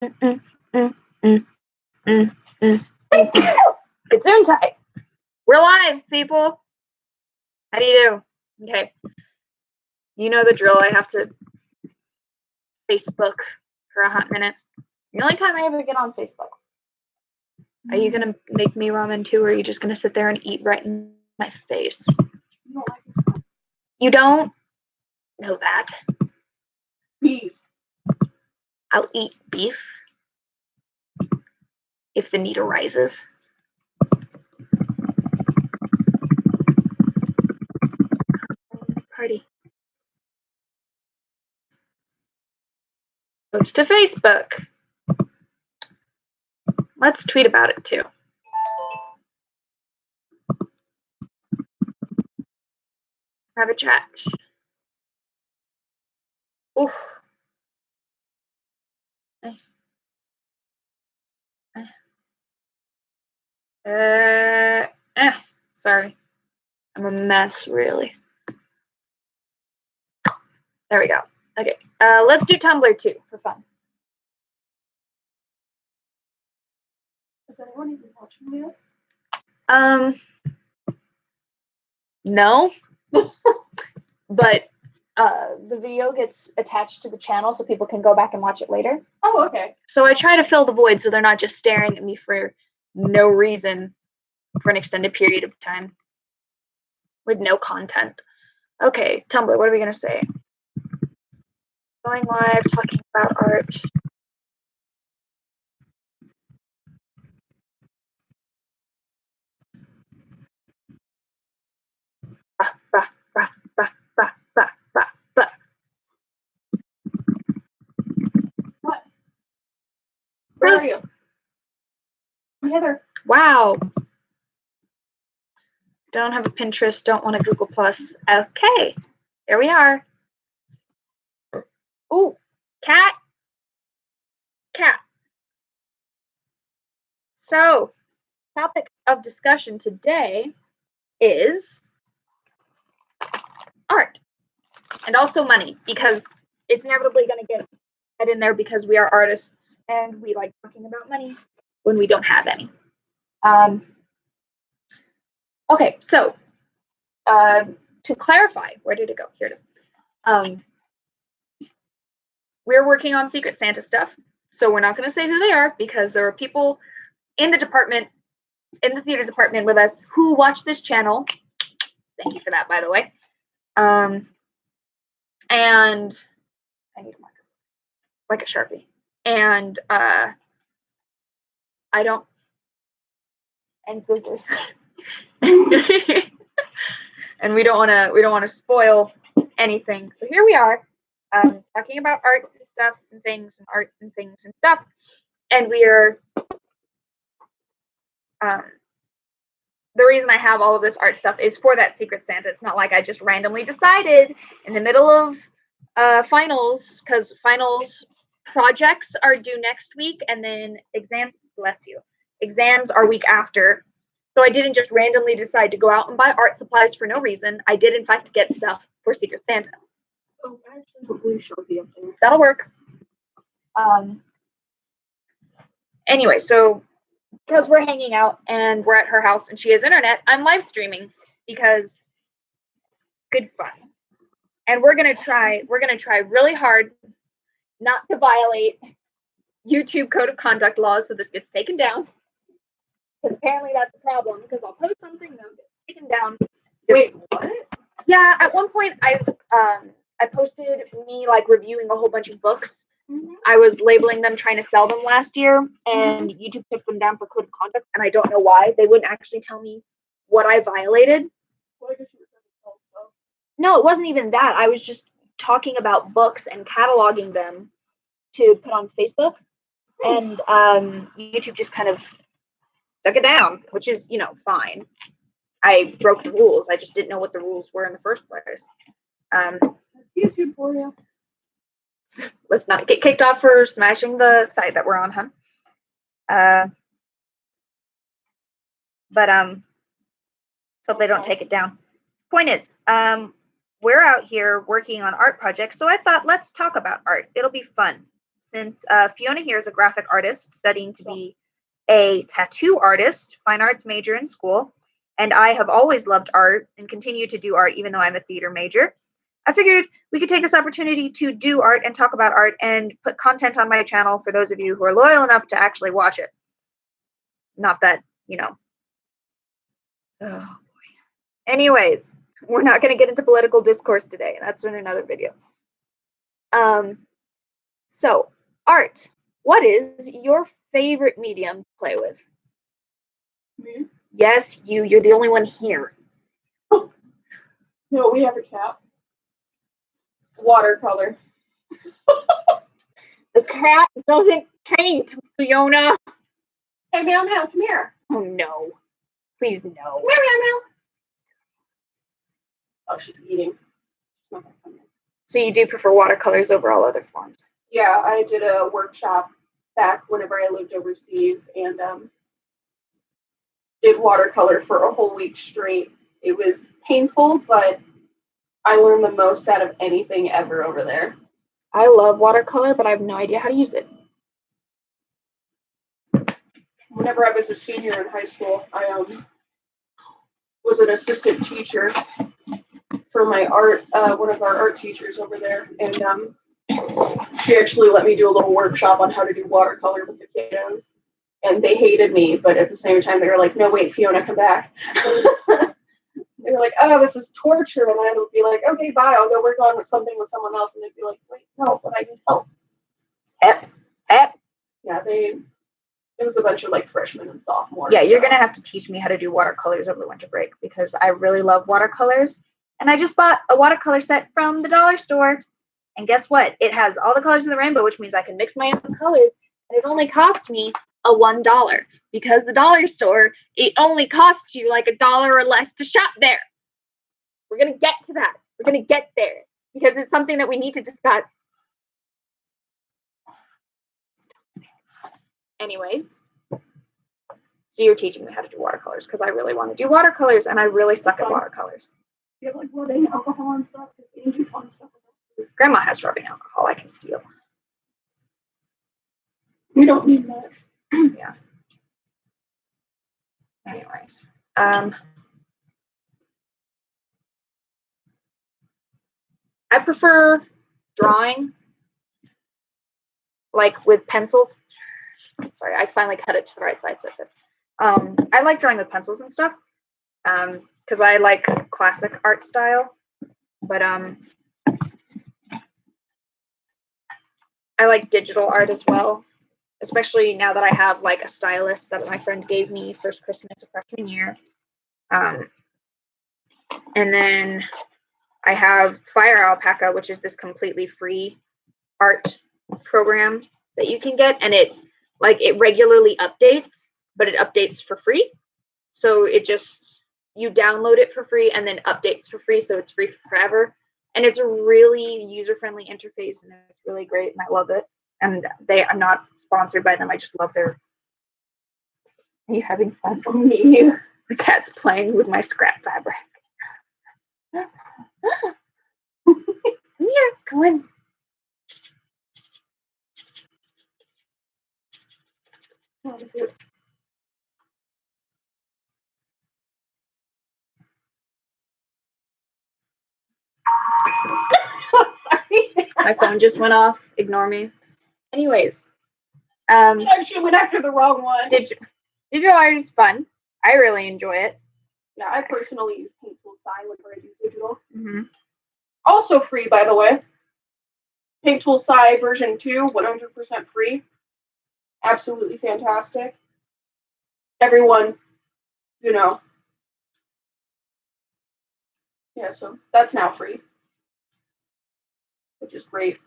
Mm, mm, mm, mm, mm, mm, mm. It's Zoom time. We're live, people. How do you do? Okay. You know the drill. I have to Facebook for a hot minute. The only time I ever get on Facebook. Are you gonna make me ramen too, or are you just gonna sit there and eat right in my face? You don't know that. Beef. I'll eat beef if the need arises. Party. Post to Facebook. Let's tweet about it too. Have a chat. Oof. Sorry. I'm a mess, really. There we go. Okay. Let's do Tumblr too for fun. Is anyone even watching you? No. But the video gets attached to the channel so people can go back and watch it later. Oh, okay. So I try to fill the void so they're not just staring at me for no reason for an extended period of time with no content. Okay, Tumblr, what are we going to say? Going live, talking about art. What? Where are you? I'm Heather. Wow. Don't have a Pinterest, don't want a Google Plus. Okay, there we are. Ooh, cat. Cat. So, topic of discussion today is art and also money, because it's inevitably going to get in there because we are artists and we like talking about money when we don't have any. Okay, so to clarify, where did it go? Here it is. We're working on Secret Santa stuff, so we're not going to say who they are because there are people in the department, in the theater department with us who watch this channel. Thank you for that, by the way. And I need a marker, like a Sharpie. And I don't, and scissors. And we don't want to spoil anything. So here we are, talking about art and stuff and things and art and things and stuff. And we're the reason I have all of this art stuff is for that Secret Santa. It's not like I just randomly decided in the middle of finals, because finals projects are due next week, and then exams, bless you, exams are week after. So I didn't just randomly decide to go out and buy art supplies for no reason. I did, in fact, get stuff for Secret Santa. Oh, I actually put blue Sharpie up there. That'll work. Anyway, so because we're hanging out and we're at her house and she has internet, I'm live streaming because it's good fun. And we're gonna try really hard not to violate YouTube code of conduct laws so this gets taken down. Because apparently that's a problem, because I'll post something and it'll get taken down. Wait, what? Yeah, at one point I posted me like reviewing a whole bunch of books. Mm-hmm. I was labeling them, trying to sell them last year, and YouTube took them down for code of conduct, and I don't know why. They wouldn't actually tell me what I violated. Well, I guess you were trying to sell stuff. No, it wasn't even that. I was just talking about books and cataloging them to put on Facebook, and YouTube just kind of took it down, which is, fine. I broke the rules. I just didn't know what the rules were in the first place. YouTube for you. Let's not get kicked off for smashing the site that we're on, huh? But so they don't take it down. Point is, we're out here working on art projects, so I thought let's talk about art. It'll be fun. since Fiona here is a graphic artist studying to be a tattoo artist, fine arts major in school, and I have always loved art and continue to do art even though I'm a theater major. I figured we could take this opportunity to do art and talk about art and put content on my channel for those of you who are loyal enough to actually watch it. Not that, you know. Oh boy. Anyways, we're not going to get into political discourse today. That's in another video. So, art. What is your favorite medium to play with? Me? Yes, you. You're the only one here. No, we have a cat. Watercolor. The cat doesn't paint, Fiona. Hey, meow meow, come here. Oh no. Please no. Meow meow meow. Oh, she's eating. She's not gonna come in. So you do prefer watercolors over all other forms? Yeah, I did a workshop back whenever I lived overseas and did watercolor for a whole week straight. It was painful, but I learned the most out of anything ever over there. I love watercolor, but I have no idea how to use it. Whenever I was a senior in high school, I was an assistant teacher for my art, one of our art teachers over there, and she actually let me do a little workshop on how to do watercolor with the kiddos, and they hated me, but at the same time, they were like, no, wait, Fiona, come back. They were like, oh, this is torture, and I would be like, okay, bye, I'll go work on with something with someone else, and they'd be like, wait, no, but I need help. Yeah, it was a bunch of like freshmen and sophomores. Yeah, you're gonna have to teach me how to do watercolors over winter break because I really love watercolors. And I just bought a watercolor set from the dollar store. And guess what? It has all the colors in the rainbow, which means I can mix my own colors. And it only cost me $1 because the dollar store, it only costs you like $1 or less to shop there. We're gonna get to that. We're gonna get there because it's something that we need to discuss. Anyways, so you're teaching me how to do watercolors because I really want to do watercolors and I really suck at watercolors. You have like rubbing alcohol and stuff. You do fun stuff. Grandma has rubbing alcohol I can steal. We don't need much. Yeah. Anyways, I prefer drawing, like with pencils. Sorry, I finally cut it to the right size so it fits. I like drawing with pencils and stuff, because I like classic art style. But I like digital art as well, especially now that I have like a stylus that my friend gave me first Christmas of freshman year. And then I have Fire Alpaca, which is this completely free art program that you can get, and it regularly updates, but it updates for free. So you download it for free and then updates for free, so it's free forever. And it's a really user-friendly interface, and it's really great, and I love it. And I'm not sponsored by them. I just love their. Are you having fun? Me. The cat's playing with my scrap fabric. Come here, come on. Sorry. My phone just went off. Ignore me. Anyways, She went after the wrong one. Digital art is fun. I really enjoy it. Yeah, I personally use Paintful Sign whenever I do digital. Mm-hmm. Also free, by the way. Paintful Sign version 2, 100% free. Absolutely fantastic. Everyone, yeah, so that's now free, which is great.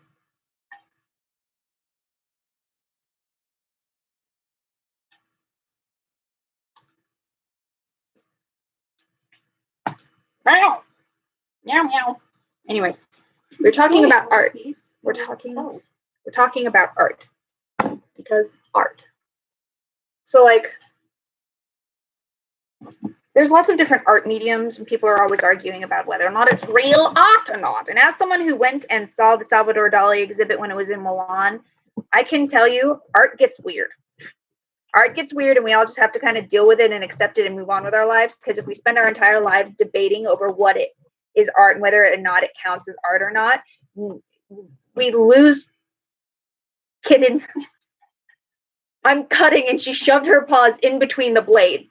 Meow. Meow meow. Anyways, we're talking about art. We're talking about art. Because art. So like there's lots of different art mediums, and people are always arguing about whether or not it's real art or not. And as someone who went and saw the Salvador Dali exhibit when it was in Milan, I can tell you, art gets weird. Art gets weird, and we all just have to kind of deal with it and accept it and move on with our lives. Because if we spend our entire lives debating over what it is art and whether or not it counts as art or not, we lose. Kitten. I'm cutting, and she shoved her paws in between the blades.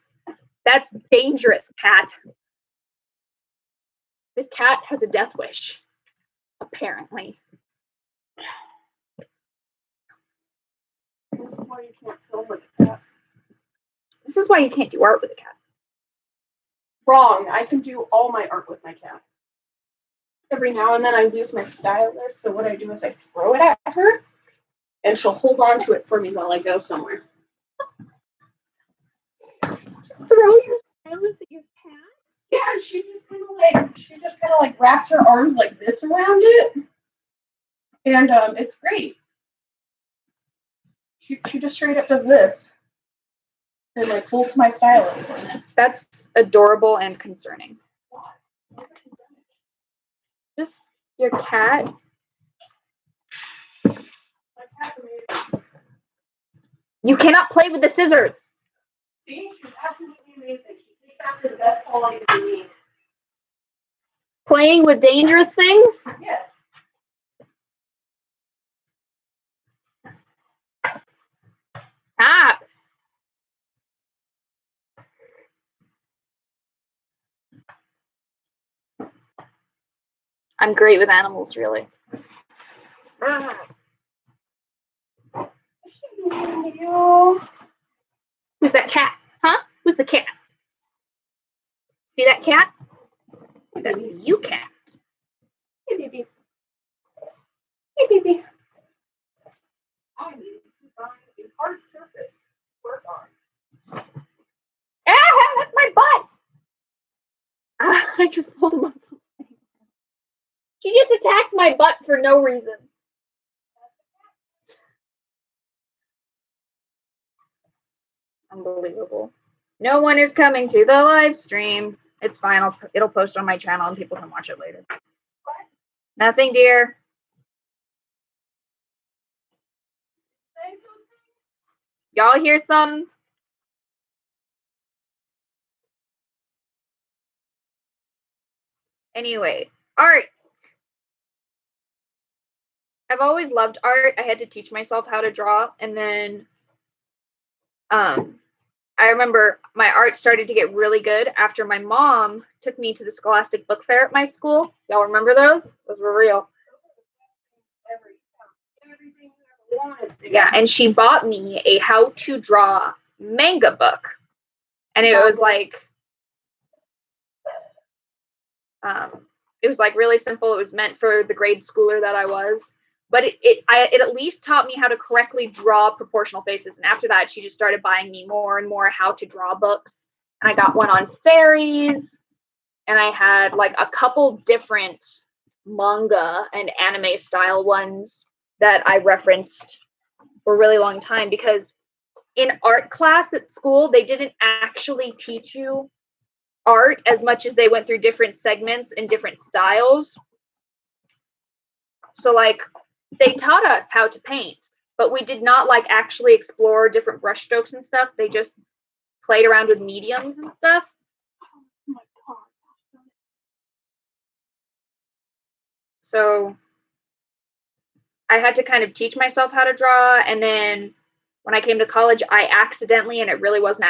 That's dangerous, cat. This cat has a death wish, apparently. This is why you can't film with a cat. This is why you can't do art with a cat. Wrong. I can do all my art with my cat. Every now and then I lose my stylus, so what I do is I throw it at her, and she'll hold on to it for me while I go somewhere. Just throw your stylus at your cat? Yeah, she just kind of like wraps her arms like this around it, and it's great. She just straight up does this, and like holds my stylus for me. That's adorable and concerning. Just your cat. My cat's amazing. You cannot play with the scissors. See, she's absolutely amazing. She takes after the best qualities we need. Playing with dangerous things? Yes. Stop. I'm great with animals, really. Who's that cat? Huh? Who's the cat? See that cat? That's you, cat. Hey, baby. Hey, baby. I need to find a hard surface to work on. Ah, that's my butt. I just pulled a muscle. She just attacked my butt for no reason. Unbelievable. No one is coming to the live stream. It's fine. It'll post on my channel and people can watch it later. What? Nothing, dear. Say something. Y'all hear some? Anyway, art. I've always loved art. I had to teach myself how to draw, and then I remember my art started to get really good after my mom took me to the Scholastic Book Fair at my school. Y'all remember those? Those were real. Everything you ever wanted. Yeah, and she bought me a how to draw manga book. And it was like really simple. It was meant for the grade schooler that I was. But it at least taught me how to correctly draw proportional faces. And after that, she just started buying me more and more how to draw books. And I got one on fairies. And I had like a couple different manga and anime style ones that I referenced for a really long time. Because in art class at school, they didn't actually teach you art as much as they went through different segments and different styles. So like, they taught us how to paint, but we did not like actually explore different brush strokes and stuff. They just played around with mediums and stuff. Oh my God. So I had to kind of teach myself how to draw. And then when I came to college, I accidentally, and it really was an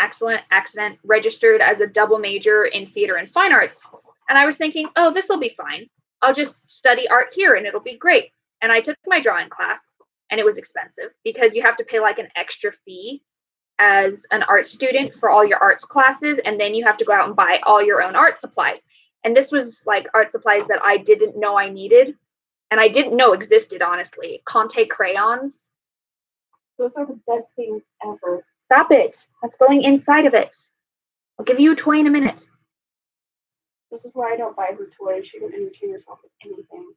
accident, registered as a double major in theater and fine arts. And I was thinking, oh, this will be fine. I'll just study art here and it'll be great. And I took my drawing class, and it was expensive because you have to pay like an extra fee as an art student for all your arts classes. And then you have to go out and buy all your own art supplies. And this was like art supplies that I didn't know I needed. And I didn't know existed, honestly. Conte crayons. Those are the best things ever. Stop it. That's going inside of it. I'll give you a toy in a minute. This is why I don't buy her toys. She can entertain herself with anything.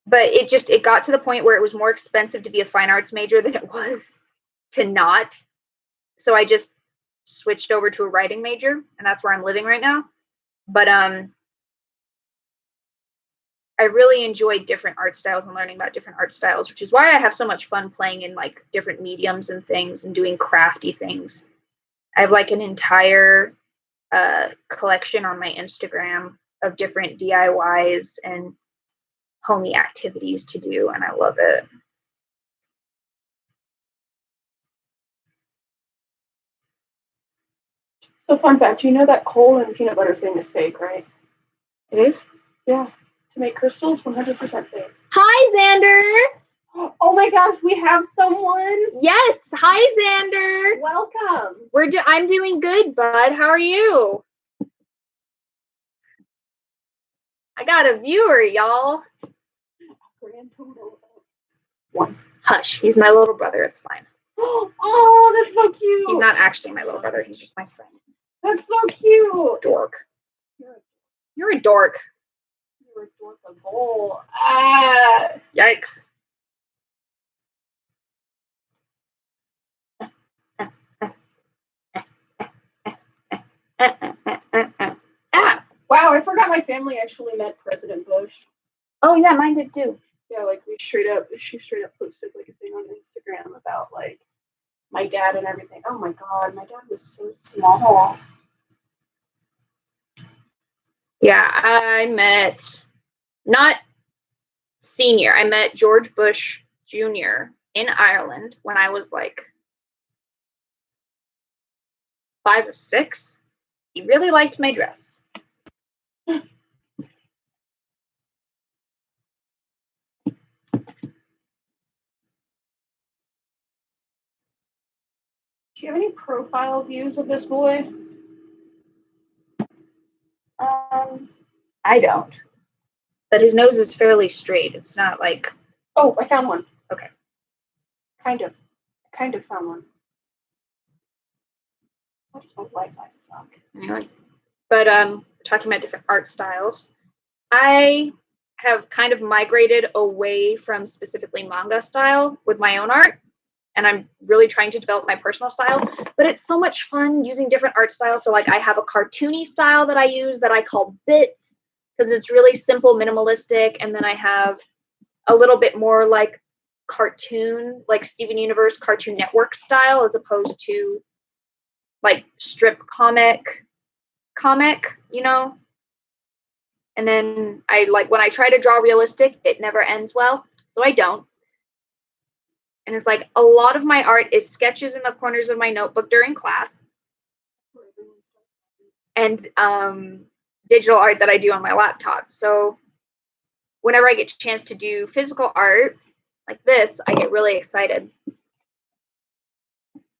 But it got to the point where it was more expensive to be a fine arts major than it was to not. So I just switched over to a writing major, and that's where I'm living right now. But I I really enjoy different art styles and learning about different art styles, which is why I have so much fun playing in like different mediums and things and doing crafty things. I have like an entire collection on my Instagram of different DIYs and homey activities to do, and I love it. So fun fact, you know that coal and peanut butter thing is fake, right? It is? Yeah. To make crystals, 100% fake. Hi, Xander! Oh my gosh, we have someone. Yes, hi, Xander. Welcome. I'm doing good, bud. How are you? I got a viewer, y'all. Grand total. One. Hush, he's my little brother. It's fine. Oh, that's so cute. He's not actually my little brother. He's just my friend. That's so cute. Dork. You're a dork. You're a dork of gold. Ah. Yikes. Wow, I forgot my family actually met President Bush. Oh yeah, mine did too. Yeah, like she straight up posted like a thing on Instagram about like my dad and everything. Oh my god, my dad was so small. Yeah, I met not senior. I met George Bush Jr. in Ireland when I was like 5 or 6. He really liked my dress. Do you have any profile views of this boy? I don't. But his nose is fairly straight. It's not like. Oh, I found one. Okay. Kind of found one. Why does my Wi-Fi suck? Anyway. But talking about different art styles, I have kind of migrated away from specifically manga style with my own art, and I'm really trying to develop my personal style. But it's so much fun using different art styles. So like I have a cartoony style that I use that I call bits because it's really simple, minimalistic, and then I have a little bit more like cartoon, like Steven Universe Cartoon Network style, as opposed to like strip comic, you know. And then I like when I try to draw realistic, it never ends well, so I don't. And it's like a lot of my art is sketches in the corners of my notebook during class, and digital art that I do on my laptop. So whenever I get a chance to do physical art like this, I get really excited.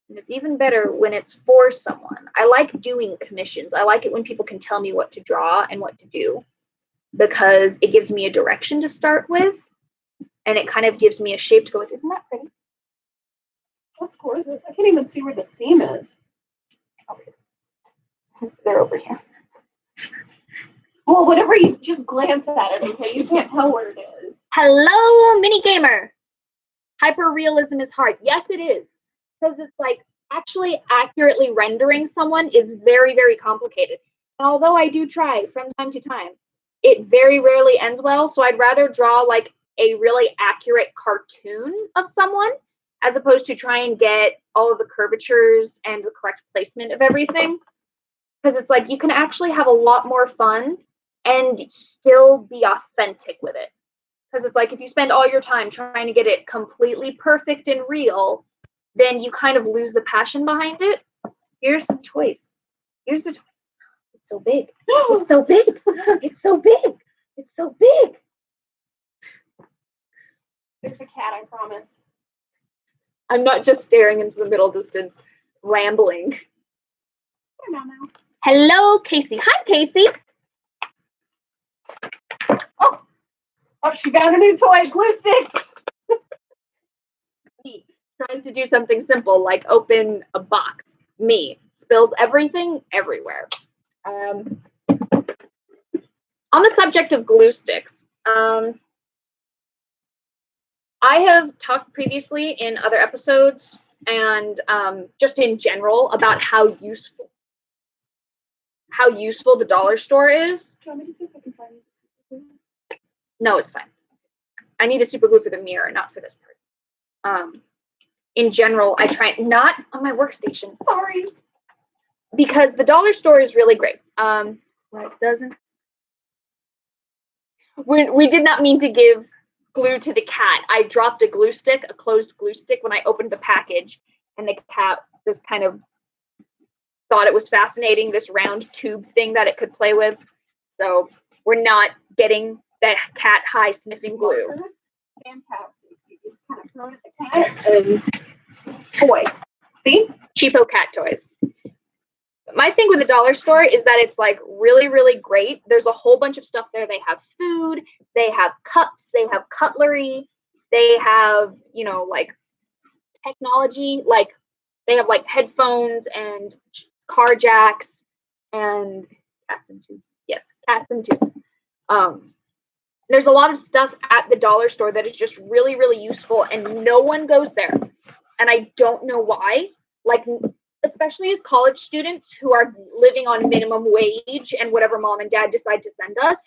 And it's even better when it's for someone. I like doing commissions. I like it when people can tell me what to draw and what to do, because it gives me a direction to start with, and it kind of gives me a shape to go with. Isn't that pretty? That's gorgeous. I can't even see where the seam is. They're over here. Well, whatever, you just glance at it, okay? You can't tell where it is. Hello, mini gamer. Hyperrealism is hard. Yes, it is. Because it's like actually accurately rendering someone is very, very complicated. And although I do try from time to time, it very rarely ends well. So I'd rather draw like a really accurate cartoon of someone as opposed to try and get all of the curvatures and the correct placement of everything. Because it's like you can actually have a lot more fun and still be authentic with it. Because it's like if you spend all your time trying to get it completely perfect and real, then you kind of lose the passion behind it. Here's some toys. Here's the toy. It's so big. It's so big. It's so big. It's so big. There's a cat, I promise. I'm not just staring into the middle distance, rambling. Hello, Casey. Hi, Casey. Oh, she got a new toy, glue sticks. Me tries to do something simple like open a box. Me spills everything everywhere. On the subject of glue sticks, I have talked previously in other episodes and just in general about how useful the dollar store is. Do you want me to see if I can find it? No, it's fine. I need a super glue for the mirror, not for this part. In general, I try not on my workstation. Sorry. Because the dollar store is really great. Well, it doesn't. We did not mean to give glue to the cat. I dropped a glue stick, a closed glue stick, when I opened the package, and the cat just kind of thought it was fascinating, this round tube thing that it could play with. So we're not getting that cat high sniffing glue. Fantastic. You just kind of throw it at the cat and Toy. See? Cheapo cat toys. My thing with the dollar store is that it's like really, really great. There's a whole bunch of stuff there. They have food, they have cups, they have cutlery, they have, you know, like technology, like they have like headphones and car jacks and cats and tubes. Yes, cats and tubes. There's a lot of stuff at the dollar store that is just really, really useful, and no one goes there. And I don't know why. Like, especially as college students who are living on minimum wage and whatever mom and dad decide to send us,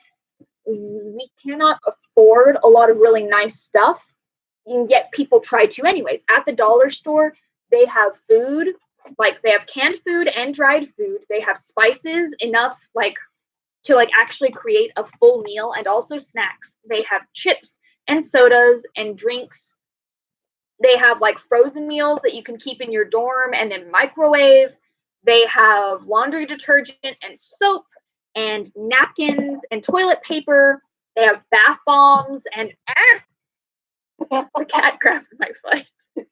we cannot afford a lot of really nice stuff, and yet people try to anyways. At the dollar store, they have food, like they have canned food and dried food. They have spices enough like to like actually create a full meal, and also snacks. They have chips and sodas and drinks. They have like frozen meals that you can keep in your dorm and then microwave. They have laundry detergent and soap and napkins and toilet paper. They have bath bombs and the cat grabbed my foot.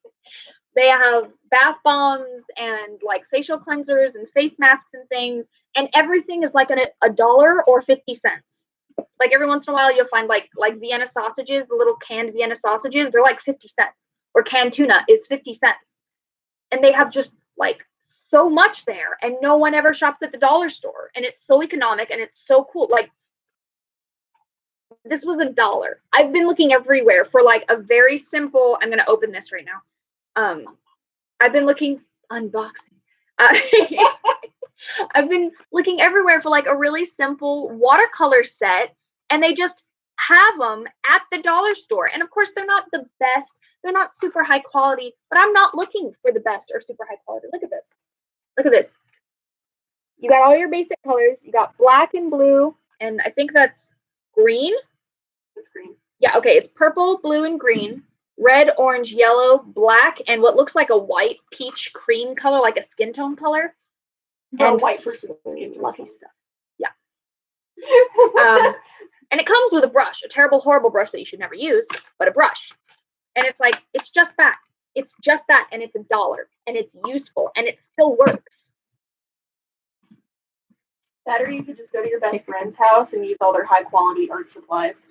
They have bath bombs and like facial cleansers and face masks and things, and everything is like a dollar or 50 cents. Like every once in a while you'll find like Vienna sausages, the little canned Vienna sausages, they're like 50 cents. Or canned tuna is 50 cents. And they have just like so much there, and no one ever shops at the dollar store, and it's so economic and it's so cool. Like, this was $1. I've been looking everywhere for like a very simple, I'm gonna open this right now. I've been looking unboxing. I've been looking everywhere for like a really simple watercolor set, and they just have them at the dollar store. And of course, they're not the best. They're not super high quality, but I'm not looking for the best or super high quality. Look at this. Look at this. You got all your basic colors. You got black and blue, and I think that's green. it's green. Yeah, okay. It's purple, blue, and green. Red, orange, yellow, black, and what looks like a white peach cream color, like a skin tone color. And white person skin fluffy stuff. Yeah. And it comes with a brush, a terrible, horrible brush that you should never use, but a brush. And it's like, it's just that. It's just that, and it's $1, and it's useful, and it still works. That, or you could just go to your best friend's house and use all their high quality art supplies.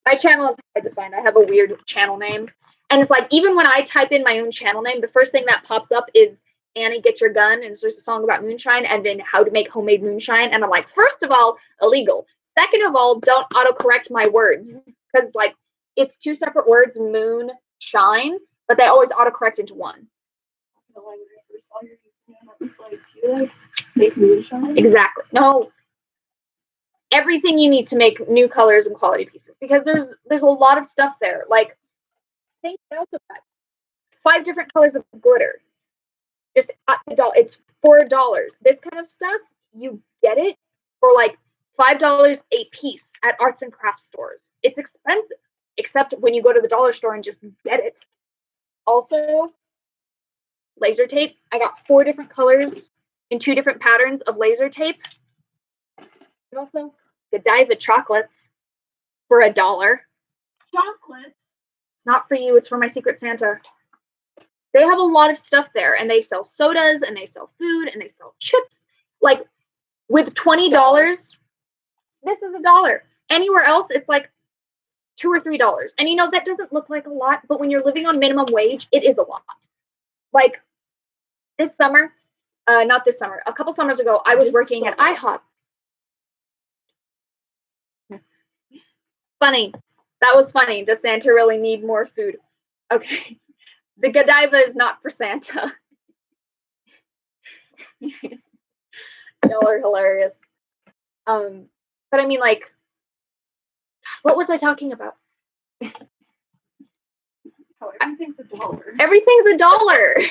My channel is hard to find. I have a weird channel name. And it's like, even when I type in my own channel name, the first thing that pops up is Annie, Get Your Gun. And there's a song about moonshine, and then how to make homemade moonshine. And I'm like, first of all, illegal. Second of all, don't autocorrect my words. Because, like, it's two separate words, moon, shine, but they always autocorrect into one. When I first saw your YouTube, I was like, do you like say some moonshine? Exactly. No. Everything you need to make new colors and quality pieces, because there's a lot of stuff there. Like, think also got 5 different colors of glitter. Just at the dollar. It's $4. This kind of stuff, you get it for like $5 a piece at arts and crafts stores. It's expensive, except when you go to the dollar store and just get it. Also, laser tape. I got 4 different colors in 2 different patterns of laser tape. And also, Godiva chocolates for $1. Chocolates? It's not for you, it's for my Secret Santa. They have a lot of stuff there, and they sell sodas, and they sell food, and they sell chips. Like, with $20, this is $1. Anywhere else, it's like $2 or $3. And you know, that doesn't look like a lot, but when you're living on minimum wage, it is a lot. Like, this summer, not this summer, a couple summers ago, I was working at IHOP. Funny. That was funny. Does Santa really need more food? Okay. The Godiva is not for Santa. Y'all are hilarious. But I mean, like, what was I talking about? Oh, everything's $1. Everything's $1.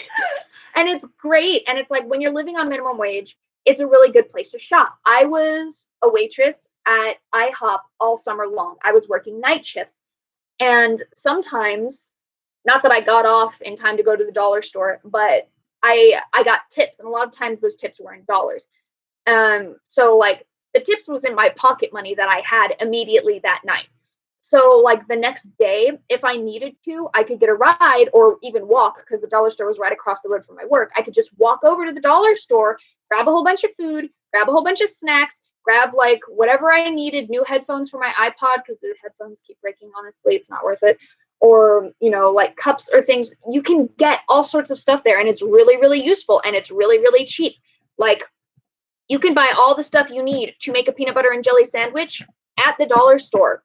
And it's great. And it's like when you're living on minimum wage, it's a really good place to shop. I was a waitress at IHOP all summer long. I was working night shifts. And sometimes, not that I got off in time to go to the dollar store, but I got tips. And a lot of times those tips were in dollars. So like the tips was in my pocket money that I had immediately that night. So like the next day, if I needed to, I could get a ride or even walk because the dollar store was right across the road from my work. I could just walk over to the dollar store, grab a whole bunch of food, grab a whole bunch of snacks, grab like whatever I needed, new headphones for my iPod because the headphones keep breaking, honestly, it's not worth it. Or, you know, like cups or things. You can get all sorts of stuff there and it's really, really useful and it's really, really cheap. Like you can buy all the stuff you need to make a peanut butter and jelly sandwich at the dollar store.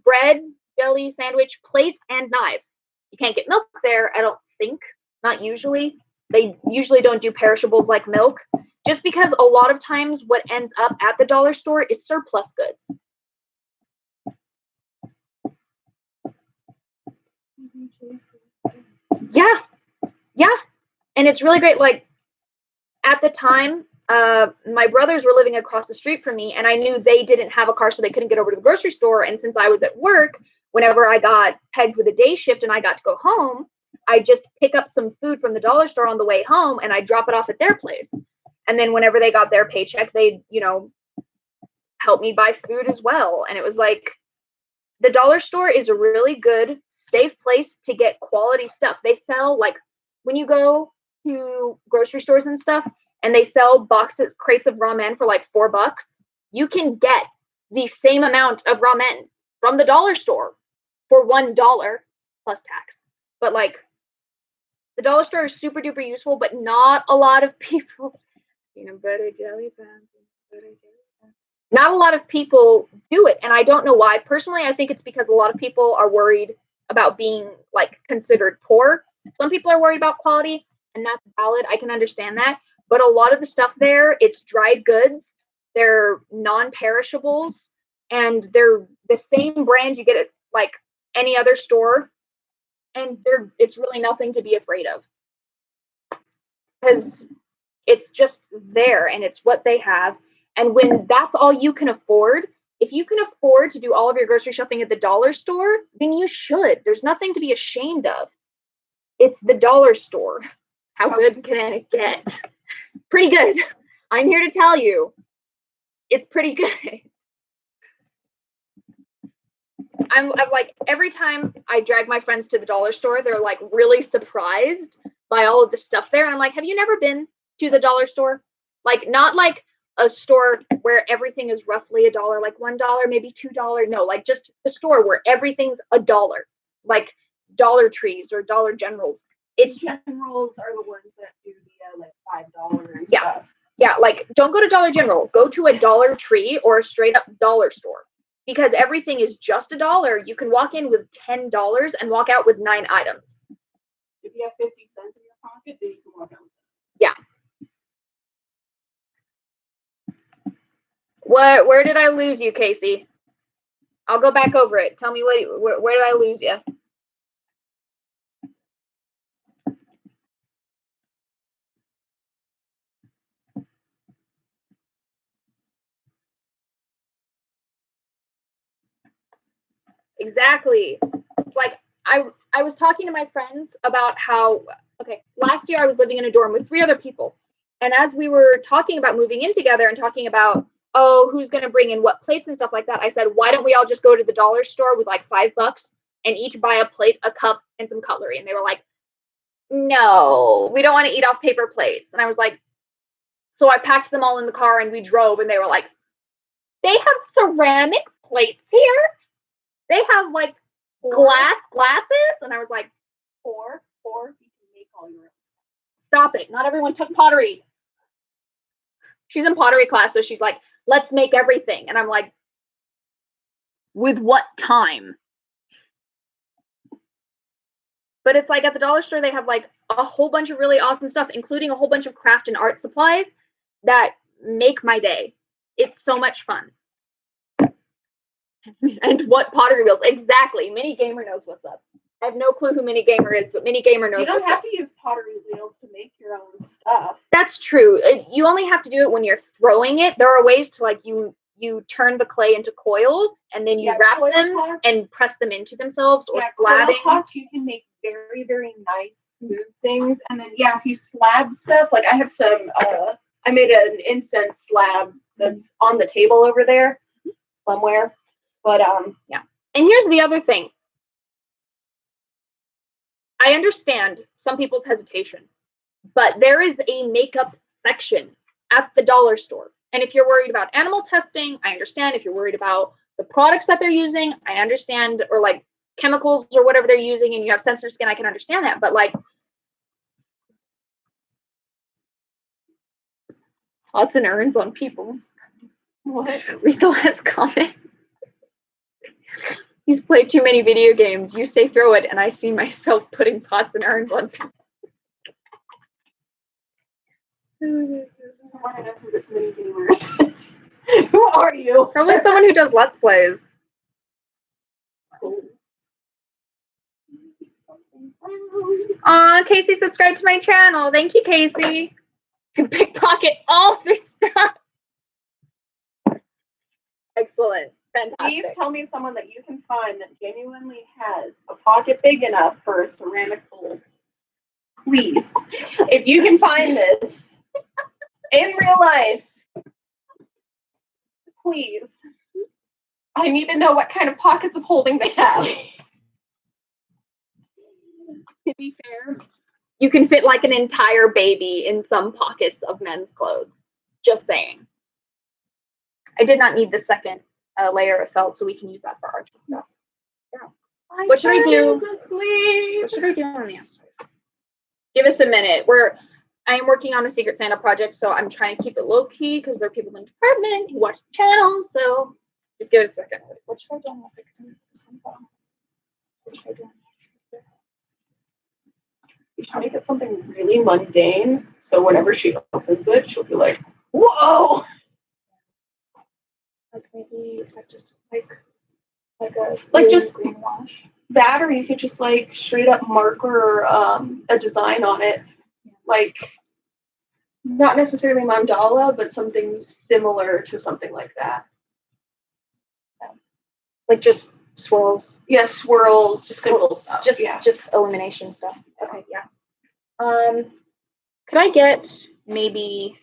Bread, jelly, sandwich, plates, and knives. You can't get milk there, I don't think. Not usually. They usually don't do perishables like milk, just because a lot of times what ends up at the dollar store is surplus goods. Yeah. And it's really great. Like at the time, my brothers were living across the street from me and I knew they didn't have a car so they couldn't get over to the grocery store. And since I was at work, whenever I got pegged with a day shift and I got to go home, I just pick up some food from the dollar store on the way home and I drop it off at their place. And then whenever they got their paycheck, they'd, you know, help me buy food as well. And it was like, the dollar store is a really good, safe place to get quality stuff. They sell, like, when you go to grocery stores and stuff, and they sell crates of ramen for like $4, you can get the same amount of ramen from the dollar store for $1 plus tax. But like, the dollar store is super duper useful, but not a lot of people, peanut butter jelly pan, not a lot of people do it. And I don't know why. Personally, I think it's because a lot of people are worried about being like considered poor. Some people are worried about quality, and that's valid. I can understand that. But a lot of the stuff there, it's dried goods. They're non-perishables, and they're the same brand you get at like any other store. And it's really nothing to be afraid of. Because it's just there and it's what they have. And when that's all you can afford, if you can afford to do all of your grocery shopping at the dollar store, then you should. There's nothing to be ashamed of. It's the dollar store. How good can it get? Pretty good. I'm here to tell you, it's pretty good. I'm like, every time I drag my friends to the dollar store, they're like really surprised by all of the stuff there. And I'm like, have you never been to the dollar store? Like, not like a store where everything is roughly $1, like $1, maybe $2. No, like just a store where everything's $1, like Dollar Trees or Dollar Generals. It's Generals are the ones that do the like $5 and stuff. Yeah, like don't go to Dollar General. Go to a Dollar Tree or a straight up dollar store because everything is just $1. You can walk in with $10 and walk out with 9 items. If you have 50 cents in your pocket, then you can walk out. Yeah. Where did I lose you, Casey? I'll go back over it. Tell me where did I lose you? Exactly. It's like I was talking to my friends about how, okay, last year I was living in a dorm with 3 other people. And as we were talking about moving in together and talking about, oh, who's going to bring in what plates and stuff like that, I said, why don't we all just go to the dollar store with like $5 and each buy a plate, a cup, and some cutlery? And they were like, no, we don't want to eat off paper plates. And I was like, so I packed them all in the car and we drove, and they were like, they have ceramic plates here? They have like glasses? And I was like, or you can make all your own. Stop it. Not everyone took pottery. She's in pottery class, so she's like, let's make everything. And I'm like, with what time? But it's like at the dollar store, they have like a whole bunch of really awesome stuff, including a whole bunch of craft and art supplies that make my day. It's so much fun. And what pottery wheels? Exactly. Mini Gamer knows what's up. I have no clue who Mini Gamer is, but Mini Gamer knows. You don't what's have up. to use pottery wheels to make your own stuff. That's true. You only have to do it when you're throwing it. There are ways to like you turn the clay into coils and then you wrap coil them pots. and press them into themselves or Coil slabbing. pots, you can make very, very nice, smooth things. And then, if you slab stuff, like I have some, I made an incense slab that's on the table over there somewhere. But, yeah. And here's the other thing. I understand some people's hesitation, but there is a makeup section at the dollar store. And if you're worried about animal testing, I understand. If you're worried about the products that they're using, I understand, or like chemicals or whatever they're using, and you have sensitive skin, I can understand that. But like pots and urns on people. what? Read the last comment. He's played too many video games. You say throw it, and I see myself putting pots and urns on people. I want to know who this mini gamer is. Who are you? Probably someone who does Let's Plays. Aw, Casey subscribed to my channel. Thank you, Casey. You can pickpocket all of this stuff. Excellent. Fantastic. Please tell me someone that you can find that genuinely has a pocket big enough for a ceramic bowl. Please. If you can find this in real life, please. I need to know what kind of pockets of holding they have. To be fair, you can fit like an entire baby in some pockets of men's clothes. Just saying. I did not need the second layer of felt, so we can use that for arch stuff. Yeah. What should I do? What should I do on the outside? Give us a minute. I am working on a Secret Santa project, so I'm trying to keep it low key because there are people in the department who watch the channel. So just give it a second. What should I do on the Secret Santa? What should I do? You should make it something really mundane, so whenever she opens it, she'll be like, "Whoa!" Like maybe just a just green wash. That, or you could just like straight up marker a design on it, like not necessarily mandala, but something similar to something like that. Like just swirls. Yeah, swirls, just simple stuff. Just illumination stuff. Okay, yeah. Could I get maybe?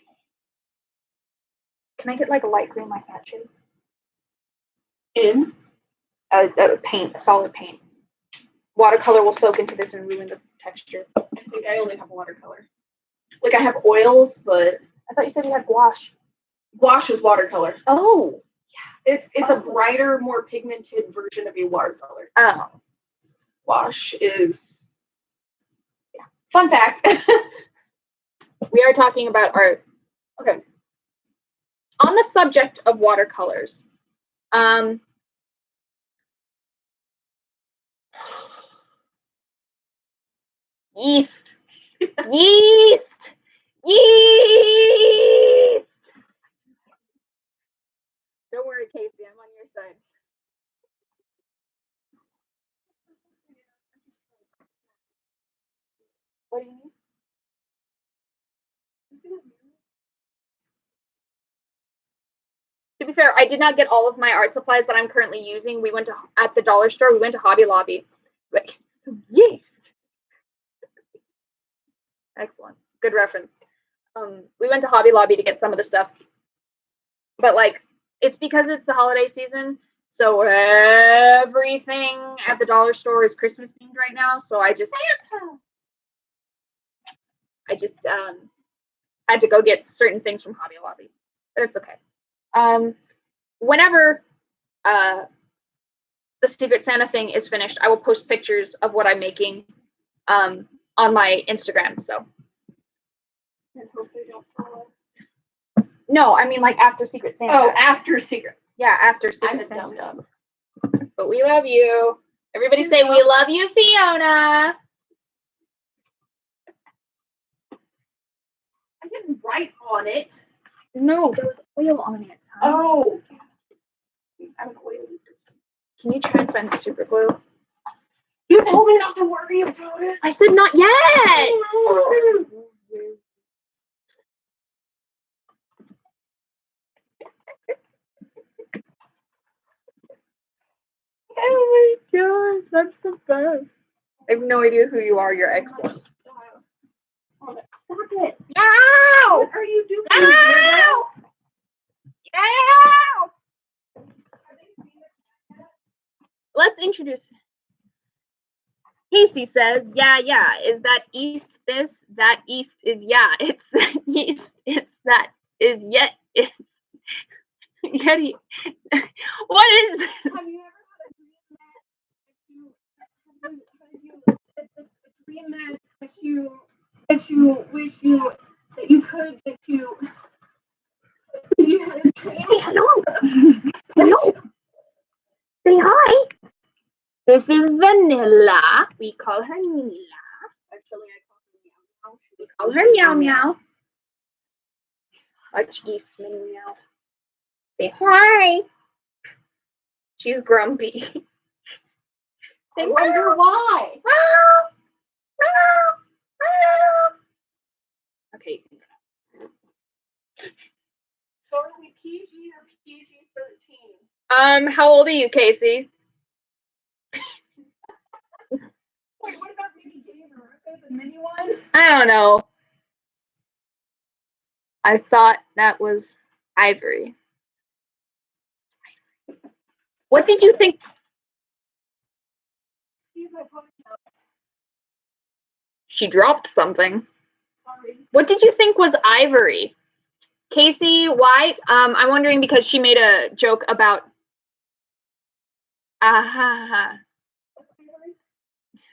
Can I get like a light green like that too? In Paint, a solid paint. Watercolor will soak into this and ruin the texture. I think I only have watercolor. Like I have oils, but I thought you said you had gouache. Gouache is watercolor. Oh, yeah. It's a brighter, more pigmented version of a watercolor. Oh. Gouache is. Yeah. Fun fact. We are talking about art. Okay. On the subject of watercolors, yeast. Yeast. Yeast. Don't worry, Casey. I'm on your side. What do you mean? To be fair, I did not get all of my art supplies that I'm currently using. We went at the dollar store. We went to Hobby Lobby. Like, some yeast. Excellent. Good reference. We went to Hobby Lobby to get some of the stuff. But like, it's because it's the holiday season, so everything at the dollar store is Christmas themed right now. So I just had to go get certain things from Hobby Lobby, but it's okay. Whenever the Secret Santa thing is finished, I will post pictures of what I'm making on my Instagram. So. And hope they don't follow. No, I mean like after Secret Santa. Oh, after Secret. Yeah, after Secret Santa. But we love you. Everybody say we love you, Fiona. I didn't write on it. No, there was oil on it. Huh? Oh. I'm an oily person. Can you try and find the super glue? You told me not to worry about it. I said not yet. Oh my gosh, that's the best. I have no idea who you are. You're excellent. Stop it. No! What are you doing? No! No! Let's introduce. Casey says, yeah. Is that east this? That east is yeah. It's that east. It's that is yet. It's Yeti. What is this? Have you ever had a dream that you wish you could you had a dream? Hello. Say hi. This is Vanilla. We call her Mila. Actually, I call her Meow Meow. We call her Meow Meow. Hutch Eastman Meow. Say hi. She's grumpy. I wonder why. Okay. So are we PG or PG-13? How old are you, Casey? Wait, what about Mickey Gamer? The mini one? I don't know. I thought that was Ivory. What did you think? Excuse my podcast. She dropped something. Sorry. What did you think was Ivory? Casey, why? I'm wondering because she made a joke about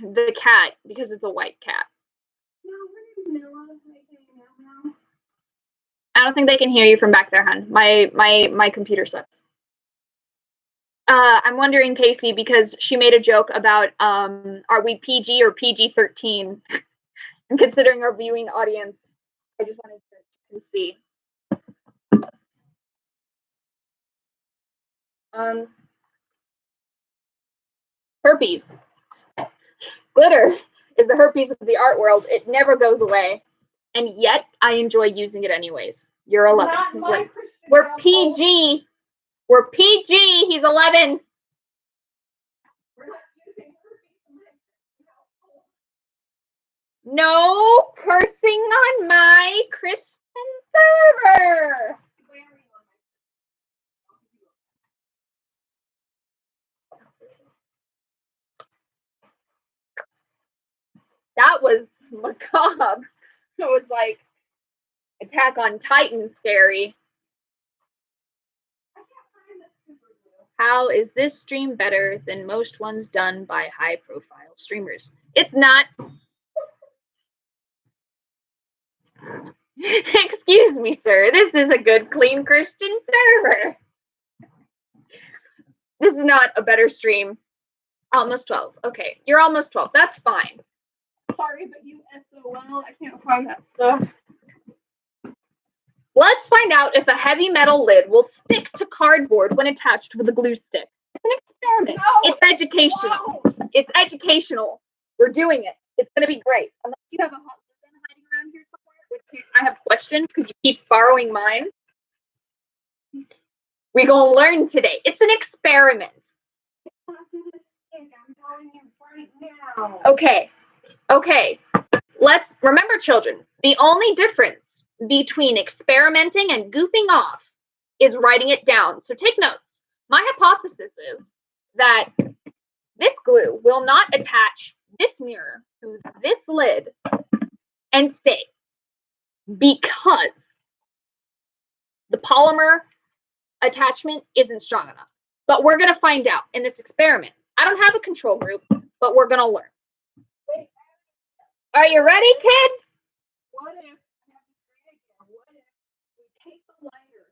the cat because it's a white cat. No, her name's Nilla. Meow Meow. I don't think they can hear you from back there, hon. My computer sucks. I'm wondering, Casey, because she made a joke about are we PG or PG-13? And considering our viewing audience, I just wanted to see. Herpes. Glitter is the herpes of the art world. It never goes away. And yet I enjoy using it anyways. You're 11. He's like, we're PG. We're PG. He's 11. No cursing on my Christian server. That was macabre. It was like Attack on Titan scary. How is this stream better than most ones done by high-profile streamers? It's not. Excuse me, sir. This is a good, clean Christian server. This is not a better stream. Almost 12. Okay, you're almost 12. That's fine. Sorry, but you SOL. I can't find that stuff. Let's find out if a heavy metal lid will stick to cardboard when attached with a glue stick. It's an experiment. No, it's educational. It's educational. We're doing it. It's going to be great. Unless you have a hot glue gun hiding around here somewhere, which case I have questions because you keep borrowing mine. We're going to learn today. It's an experiment. I'm telling you right now. Okay. Let's remember, children, the only difference between experimenting and goofing off is writing it down. So take notes. My hypothesis is that this glue will not attach this mirror to this lid and stay because the polymer attachment isn't strong enough. But we're going to find out in this experiment. I don't have a control group, but we're going to learn. Wait. Are you ready, kids? What if, I have this great idea, what if we take the lighter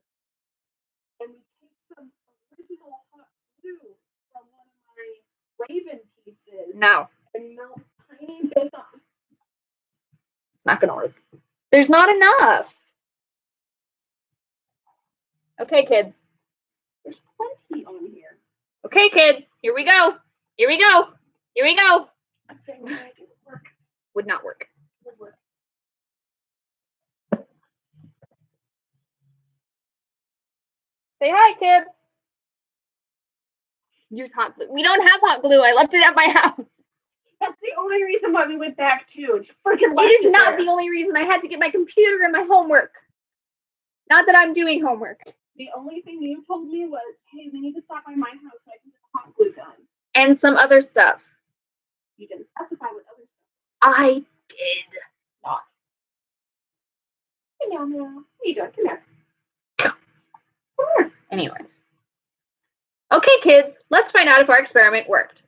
and we take some original hot glue from one of my Raven pieces No, and melt tiny bits on? it's not going to work. There's not enough. Okay, kids. There's plenty on here. Okay, kids, here we go. Here we go. Here we go. I'm saying what I do at work. Would not work. Would work. Say hi, kids. Use hot glue. We don't have hot glue. I left it at my house. That's the only reason why we went back too. Freaking It is not the only reason. I had to get my computer and my homework. Not that I'm doing homework. The only thing you told me was, hey, we need to stop by my house so I can get the hot glue gun. And some other stuff. You didn't specify what other stuff. I did Not. Hey, now. What are you doing? Come here. Come here. Anyways. Okay, kids, let's find out if our experiment worked.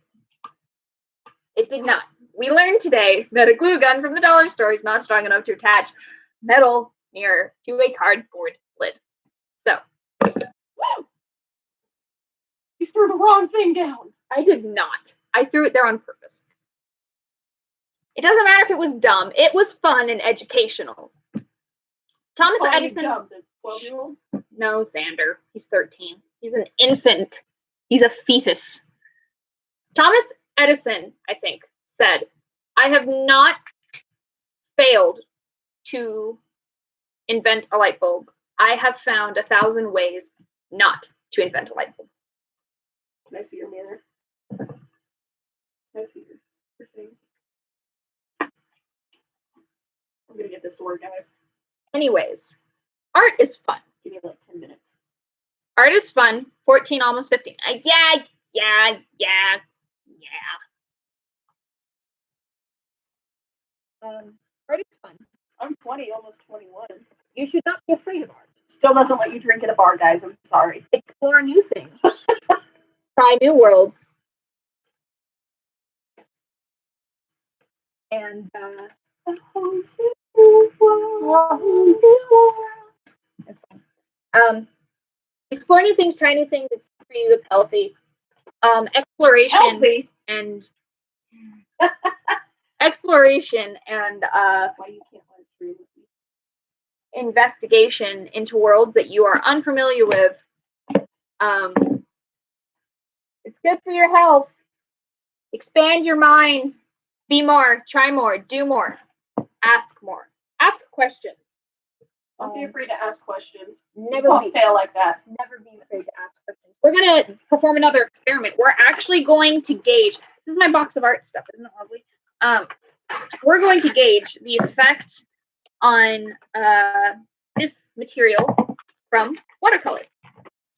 It did not. We learned today that a glue gun from the dollar store is not strong enough to attach metal mirror to a cardboard lid. So. Woo! You threw the wrong thing down. I did not. I threw it there on purpose. It doesn't matter if it was dumb. It was fun and educational. Thomas Edison. Dumb, the 12-year-old? No, Xander. He's 13. He's an infant. He's a fetus. Thomas Edison, I think, said, I have not failed to invent a light bulb. I have found 1,000 ways not to invent a light bulb. Can I see your mirror? Can I see your thing? I'm gonna get this to work, guys. Anyways, art is fun. Give me like 10 minutes. Art is fun. 14, almost 15. Yeah. Art is fun. I'm 20, almost 21. You should not be afraid of art. Still doesn't let you drink at a bar, guys. I'm sorry. Explore new things. Try new worlds. And that's fine. Explore new things, try new things. It's good for you. It's healthy. Exploration Healthy. and exploration and Why you can't let it through with me? investigation into worlds that you are unfamiliar with. It's good for your health. Expand your mind. Be more. Try more. Do more. Ask more. Ask questions. Don't be afraid to ask questions. Never Don't be fail like that. Never be afraid to ask questions. We're gonna perform another experiment. We're actually going to gauge. This is my box of art stuff. Isn't it lovely? We're going to gauge the effect on this material from watercolor.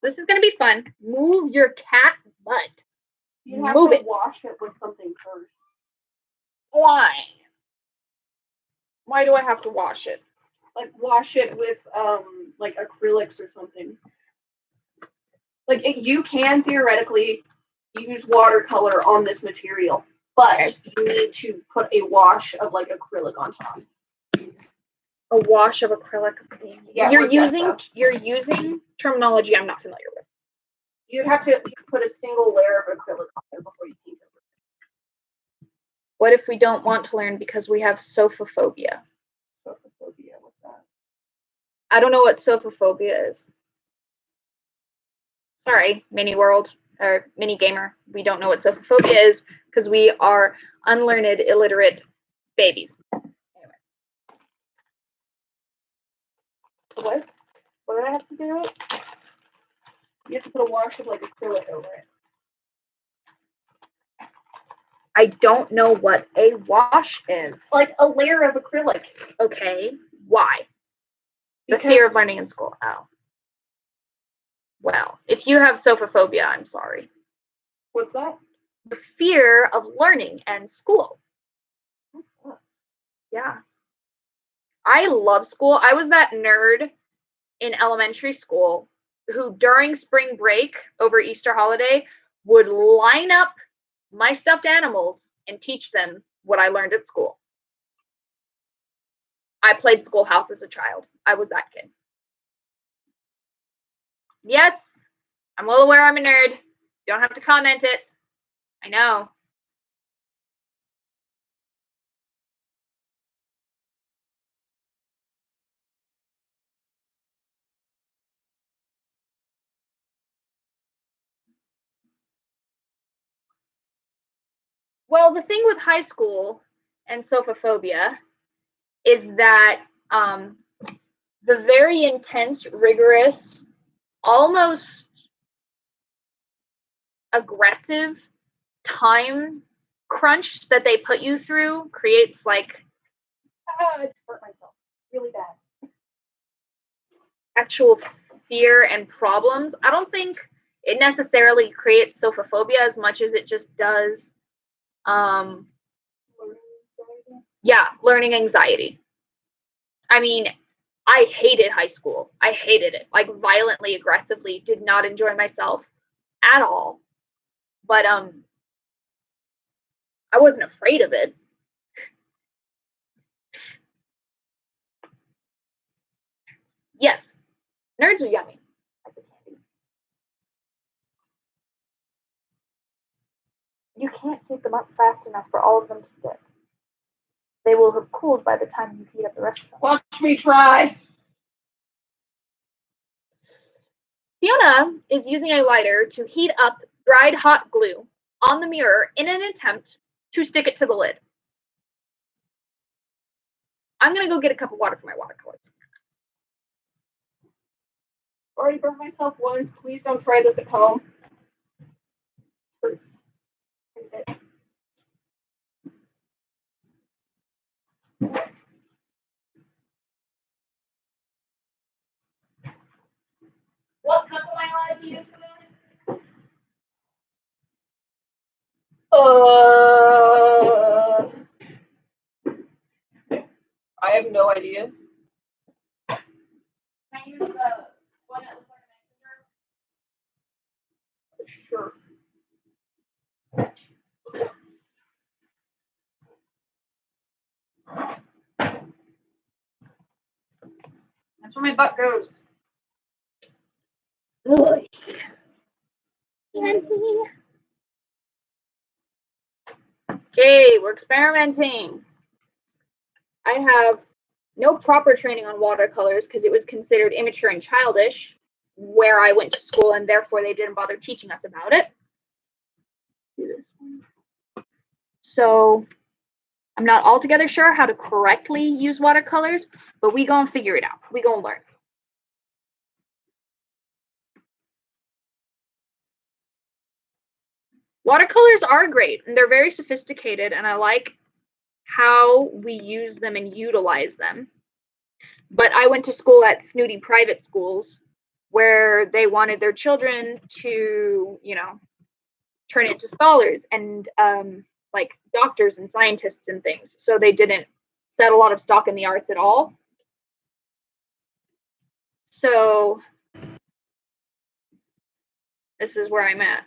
This is going to be fun. Move your cat butt. You have Move to it. wash it with something first. Why? Why do I have to wash it? Like wash it with like acrylics or something. Like you can theoretically use watercolor on this material, but you need to put a wash of like acrylic on top. A wash of acrylic. Yeah, you're Gesso. using terminology I'm not familiar with. You'd have to at least put a single layer of acrylic on there before you paint it. What if we don't want to learn because we have sophophobia? Sophophobia, what's that? I don't know what sophophobia is. Sorry, mini world or mini gamer. We don't know what sophophobia is because we are unlearned, illiterate babies. Anyways. What? What do I have to do? You have to put a wash of like acrylic over it. I don't know what a wash is. Like a layer of acrylic. Okay, why? The Because- fear of learning in school. Oh. Well, if you have sophophobia, I'm sorry. What's that? The fear of learning and school. That sucks. Yeah. I love school. I was that nerd in elementary school who during spring break over Easter holiday would line up my stuffed animals and teach them what I learned at school. I played schoolhouse as a child. I was that kid. Yes, I'm well aware I'm a nerd. You don't have to comment it. I know. Well, the thing with high school and sophophobia is that the very intense, rigorous, almost aggressive time crunch that they put you through creates like, I just hurt myself really bad. Actual fear and problems. I don't think it necessarily creates sophophobia as much as it just does learning anxiety. I mean, I hated high school. I hated it. Like violently, aggressively, did not enjoy myself at all. But I wasn't afraid of it. Yes, nerds are yummy. You can't heat them up fast enough for all of them to stick. They will have cooled by the time you heat up the rest of them. Watch me try. Fiona is using a lighter to heat up dried hot glue on the mirror in an attempt to stick it to the lid. I'm going to go get a cup of water for my watercolors. Already burnt myself once. Please don't try this at home. Hurts. What cup am I allowed to use for this? I have no idea. Can I use the one that looks like a messenger? Sure. That's where my butt goes. Okay, we're experimenting. I have no proper training on watercolors because it was considered immature and childish where I went to school, and therefore they didn't bother teaching us about it. Do this one. So I'm not altogether sure how to correctly use watercolors, but we gonna figure it out. We gonna learn. Watercolors are great, and they're very sophisticated, and I like how we use them and utilize them. But I went to school at snooty private schools where they wanted their children to, turn into scholars and like doctors and scientists and things. So they didn't set a lot of stock in the arts at all. So this is where I'm at.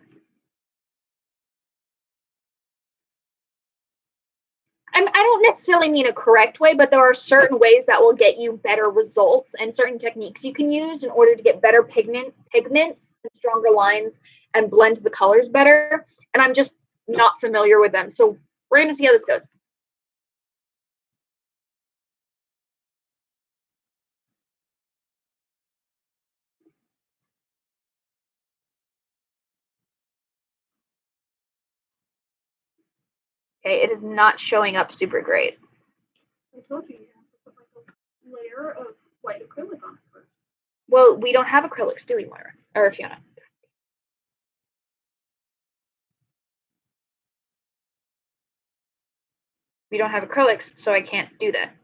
I don't necessarily mean a correct way, but there are certain ways that will get you better results and certain techniques you can use in order to get better pigments and stronger lines and blend the colors better. And I'm just not familiar with them. So we're going to see how this goes. Okay, it is not showing up super great. I told you have to put like a layer of white acrylic on it first. Well, we don't have acrylics, do we, Moira? Or Fiona? We don't have acrylics, so I can't do that.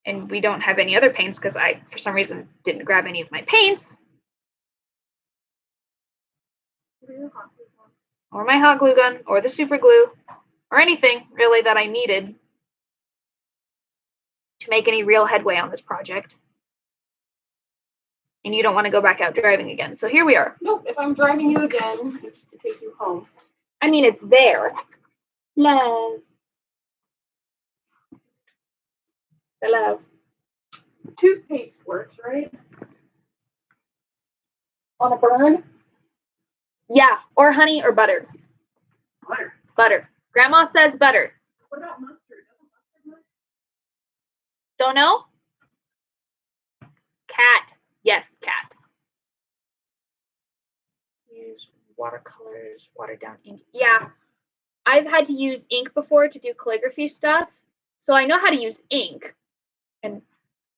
And we don't have any other paints because I, for some reason, didn't grab any of my paints. Or my hot glue gun, or the super glue, or anything really that I needed to make any real headway on this project. And you don't want to go back out driving again. So here we are. Nope, if I'm driving you again, it's to take you home. I mean, it's there. Love. I love. Toothpaste works, right? On a burn? Yeah, or honey or butter. Butter. Butter. Grandma says butter. What about mustard? Doesn't mustard work? Don't know? Cat. Yes, cat. Use watercolors, watered down ink. Yeah, I've had to use ink before to do calligraphy stuff, so I know how to use ink. And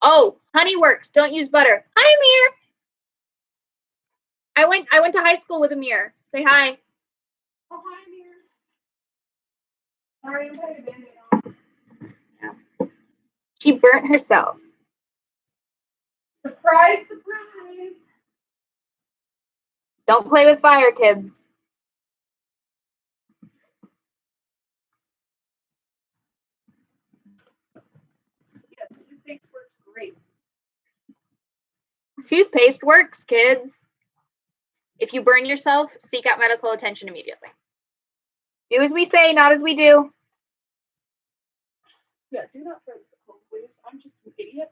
oh, honey works. Don't use butter. Hi, Amir. I went to high school with Amir. Say hi. Oh, hi, Amir. Sorry, I'm putting a Band-Aid on. Yeah. She burnt herself. Surprise, surprise. Don't play with fire, kids. Yes, toothpaste works great. Toothpaste works, kids. If you burn yourself, seek out medical attention immediately. Do as we say, not as we do. Yeah, do not throw this at home, please. I'm just an idiot.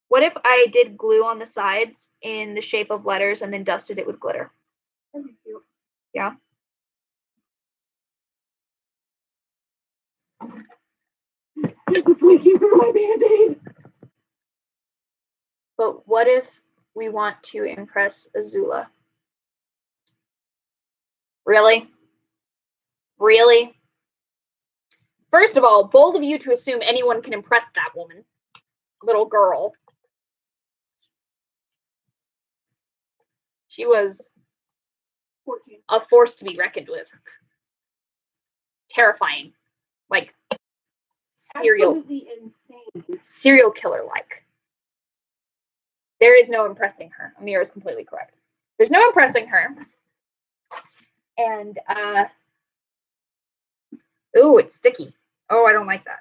What if I did glue on the sides in the shape of letters and then dusted it with glitter? That'd be cute. Yeah. It was leaking through my Band-Aid. But what if we want to impress Azula? Really? Really? First of all, bold of you to assume anyone can impress that woman. Little girl. She was 14. a force to be reckoned with. Terrifying. Like Absolutely insane. serial killer like. There is no impressing her. Amir is completely correct. There's no impressing her. And ooh, it's sticky. Oh, I don't like that.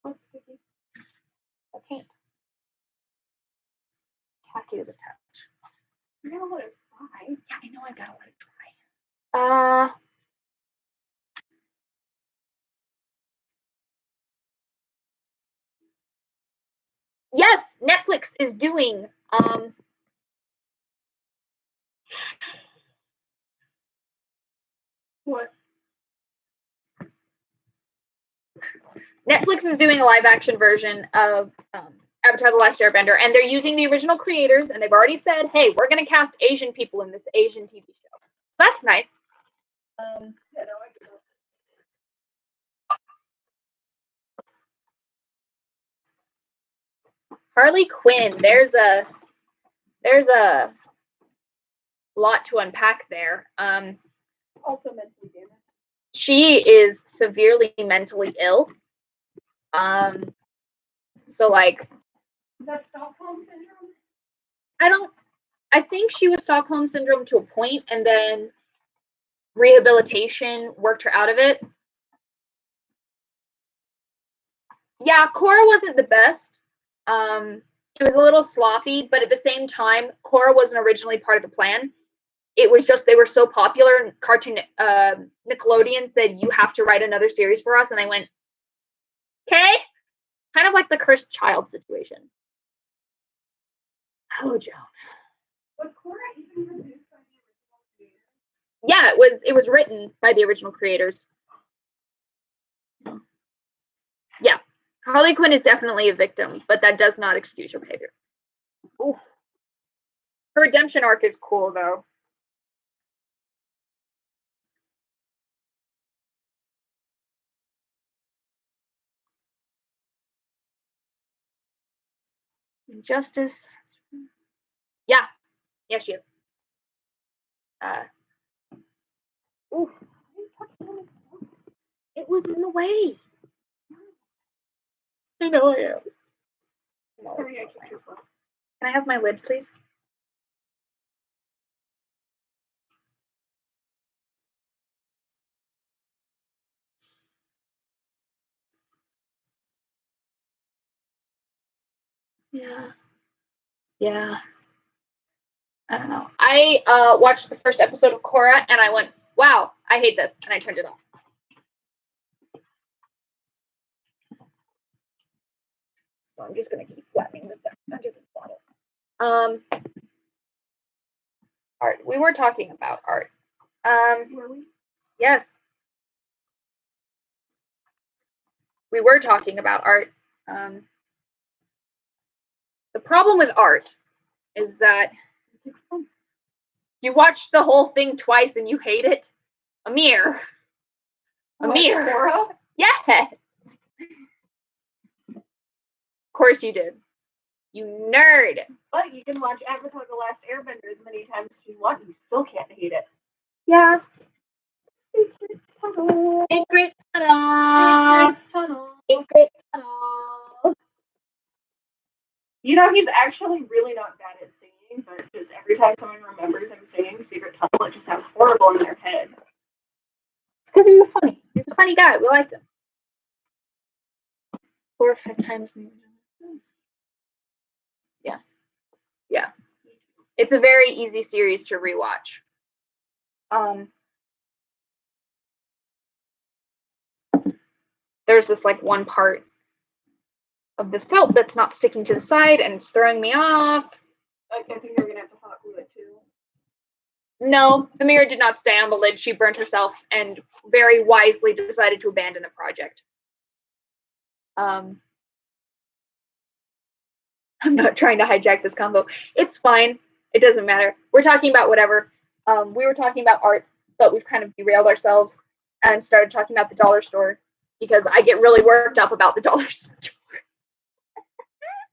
What's sticky? The paint. Tacky to the touch. You gotta let it dry. Yeah, I know I gotta let it dry. Yes, Netflix is doing What? Netflix is doing a live action version of Avatar: The Last Airbender, and they're using the original creators, and they've already said, hey, we're gonna cast Asian people in this Asian TV show. That's nice. Yeah, no, I get it. Harley Quinn, there's a lot to unpack there. Also mentally damaged. She is severely mentally ill. So like, Is that Stockholm syndrome? I think she was Stockholm syndrome to a point, and then rehabilitation worked her out of it. Yeah, Korra wasn't the best. It was a little sloppy, but at the same time, Korra wasn't originally part of the plan. It was just they were so popular, and Nickelodeon said, you have to write another series for us, and I went, okay. Kind of like the cursed child situation. Oh, Joan. Was Korra even produced by the original creators? Yeah, it was written by the original creators. Yeah. Harley Quinn is definitely a victim, but that does not excuse her behavior. Oof. Her redemption arc is cool, though. Injustice. Yeah. Yeah, she is. Oof. It was in the way. I know I am. Sorry, I kicked your foot. Can I have my lid, please? Yeah. Yeah. I don't know. I watched the first episode of Korra and I went, wow, I hate this. And I turned it off. So I'm just going to keep flattening this under this bottle. Art. We were talking about art. Were we? Yes. We were talking about art. The problem with art is that it's expensive. You watch the whole thing twice and you hate it. Amir. Amir. Cora? Yes. Of course you did. You nerd. But you can watch Avatar: The Last Airbender as many times as you want, and you still can't hate it. Yeah. Secret tunnel. Secret tunnel. Tunnel. Secret tunnel. You know, he's actually really not bad at singing, but just every time someone remembers him singing Secret Tunnel, it just sounds horrible in their head. It's because he was funny. He's a funny guy. We liked him. 4 or 5 times. Yeah. Yeah. It's a very easy series to rewatch. There's this like one part of the felt that's not sticking to the side and it's throwing me off. I think you're gonna have to hot glue it too. No, the mirror did not stay on the lid. She burnt herself and very wisely decided to abandon the project. I'm not trying to hijack this combo. It's fine. It doesn't matter. We're talking about whatever. We were talking about art, but we've kind of derailed ourselves and started talking about the dollar store because I get really worked up about the dollar store.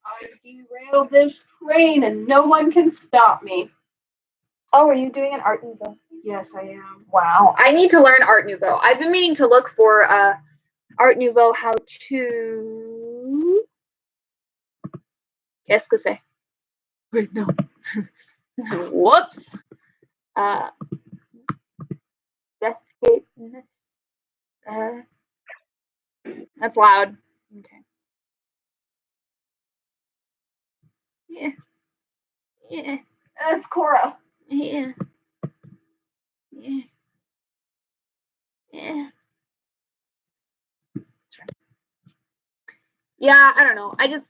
I derailed this train and no one can stop me. Oh, are you doing an Art Nouveau? Yes, I am. Wow. I need to learn Art Nouveau. I've been meaning to look for Art Nouveau how to... Qu'est-ce que c'est? Wait, no. Whoops. Investigate. That's loud. Okay. Yeah. Yeah. That's Cora. Yeah. Yeah. Yeah. Yeah, I don't know. I just,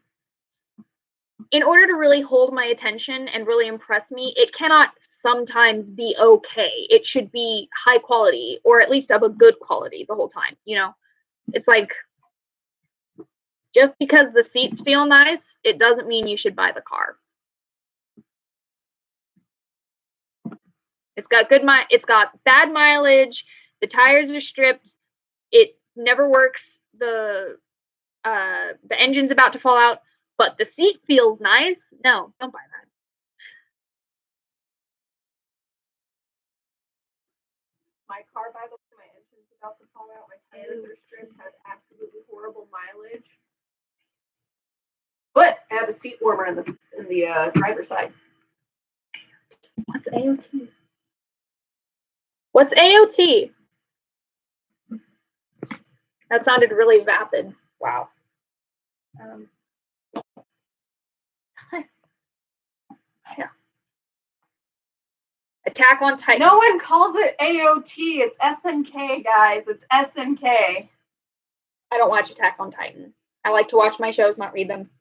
in order to really hold my attention and really impress me, it cannot sometimes be okay. It should be high quality, or at least of a good quality the whole time, you know? It's like, just because the seats feel nice, it doesn't mean you should buy the car. It's got it's got bad mileage, the tires are stripped, it never works, the engine's about to fall out, but the seat feels nice. No, don't buy that. My car, by the way, my engine's about to fall out. My tires are stripped, has absolutely horrible mileage. But I have a seat warmer in the driver's side. What's AOT? What's AOT? That sounded really vapid. Wow. Yeah. Attack on Titan. No one calls it AOT. It's SNK, guys. It's SNK. I don't watch Attack on Titan. I like to watch my shows, not read them.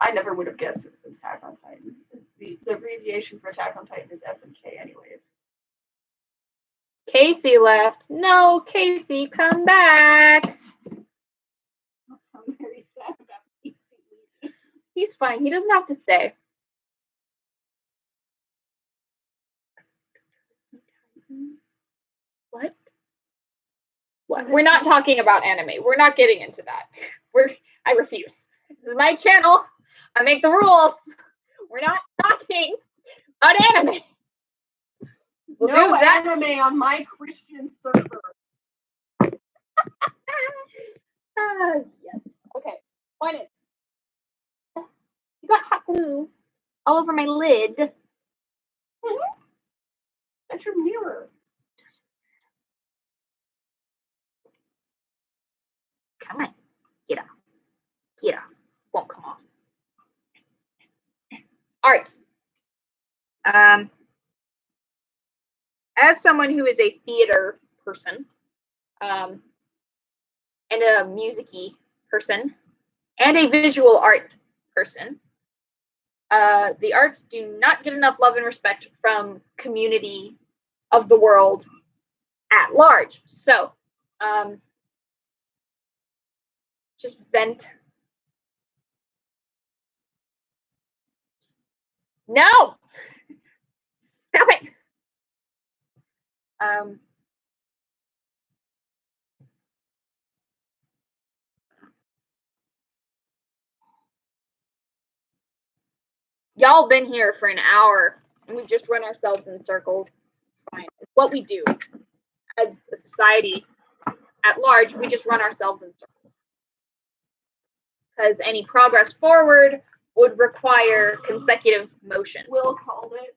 I never would have guessed it was Attack on Titan. The abbreviation for Attack on Titan is SNK, anyways. Casey left. No, Casey, come back. That sounds very sad about Casey leaving. He's fine. He doesn't have to stay. What? What? We're not talking about anime. We're not getting into that. I refuse. This is my channel. I make the rules. We're not talking about anime. We'll no do that. anime on my Christian server. Yes. Okay. Point is, you got hot glue all over my lid. Mm-hmm. That's your mirror. Come on. Get up. Get up. Won't come off. All right. As someone who is a theater person, and a music-y person, and a visual art person, the arts do not get enough love and respect from community of the world at large. So, Just vent. No! Stop it! Y'all been here for an hour, and we've just run ourselves in circles. It's fine. It's what we do. As a society at large, we just run ourselves in circles. Because any progress forward would require consecutive motion. Will called it.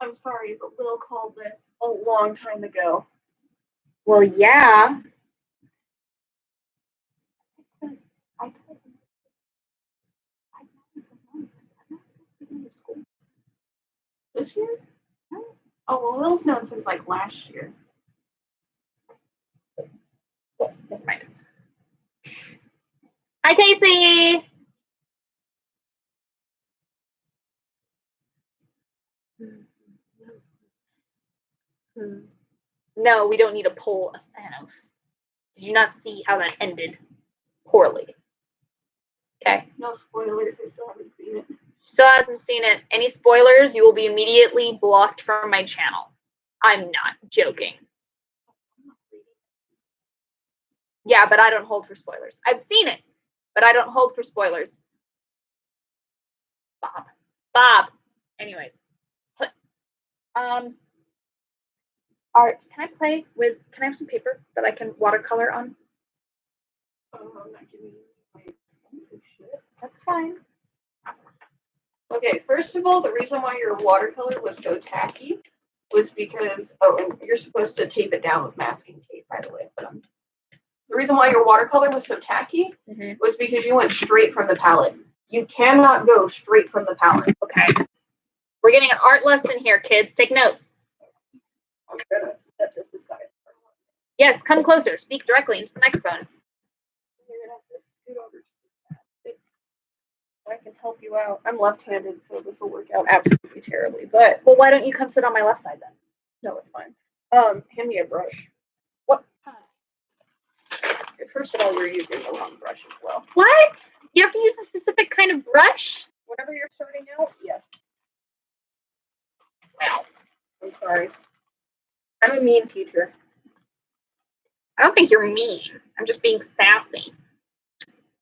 I'm sorry, but Will called this a long time ago. Well, yeah. This year? Oh, well, Will's known since like last year. Well, never mind. Hi, Casey. No, we don't need to pull a Thanos. Did you not see how that ended? Poorly. Okay. No spoilers, I still haven't seen it. Still hasn't seen it. Any spoilers, you will be immediately blocked from my channel. I'm not joking. Yeah, but I don't hold for spoilers. I've seen it, but I don't hold for spoilers. Bob. Anyways. Art, can I have some paper that I can watercolor on? I'm not giving you my expensive shit. That's fine. Okay, first of all, the reason why your watercolor was so tacky was because, and you're supposed to tape it down with masking tape, by the way, but the reason why your watercolor was so tacky was because you went straight from the palette. You cannot go straight from the palette. Okay. We're getting an art lesson here, kids. Take notes. I'm gonna set this aside. Yes, come closer. Speak directly into the microphone. You're gonna have to scoot over so I can help you out. I'm left-handed, so this will work out absolutely terribly. But well, why don't you come sit on my left side then? No, it's fine. Hand me a brush. What? First of all, you're using the wrong brush as well. What? You have to use a specific kind of brush? Whenever you're starting out, yes. Wow. I'm sorry. I'm a mean teacher. I don't think you're mean. I'm just being sassy.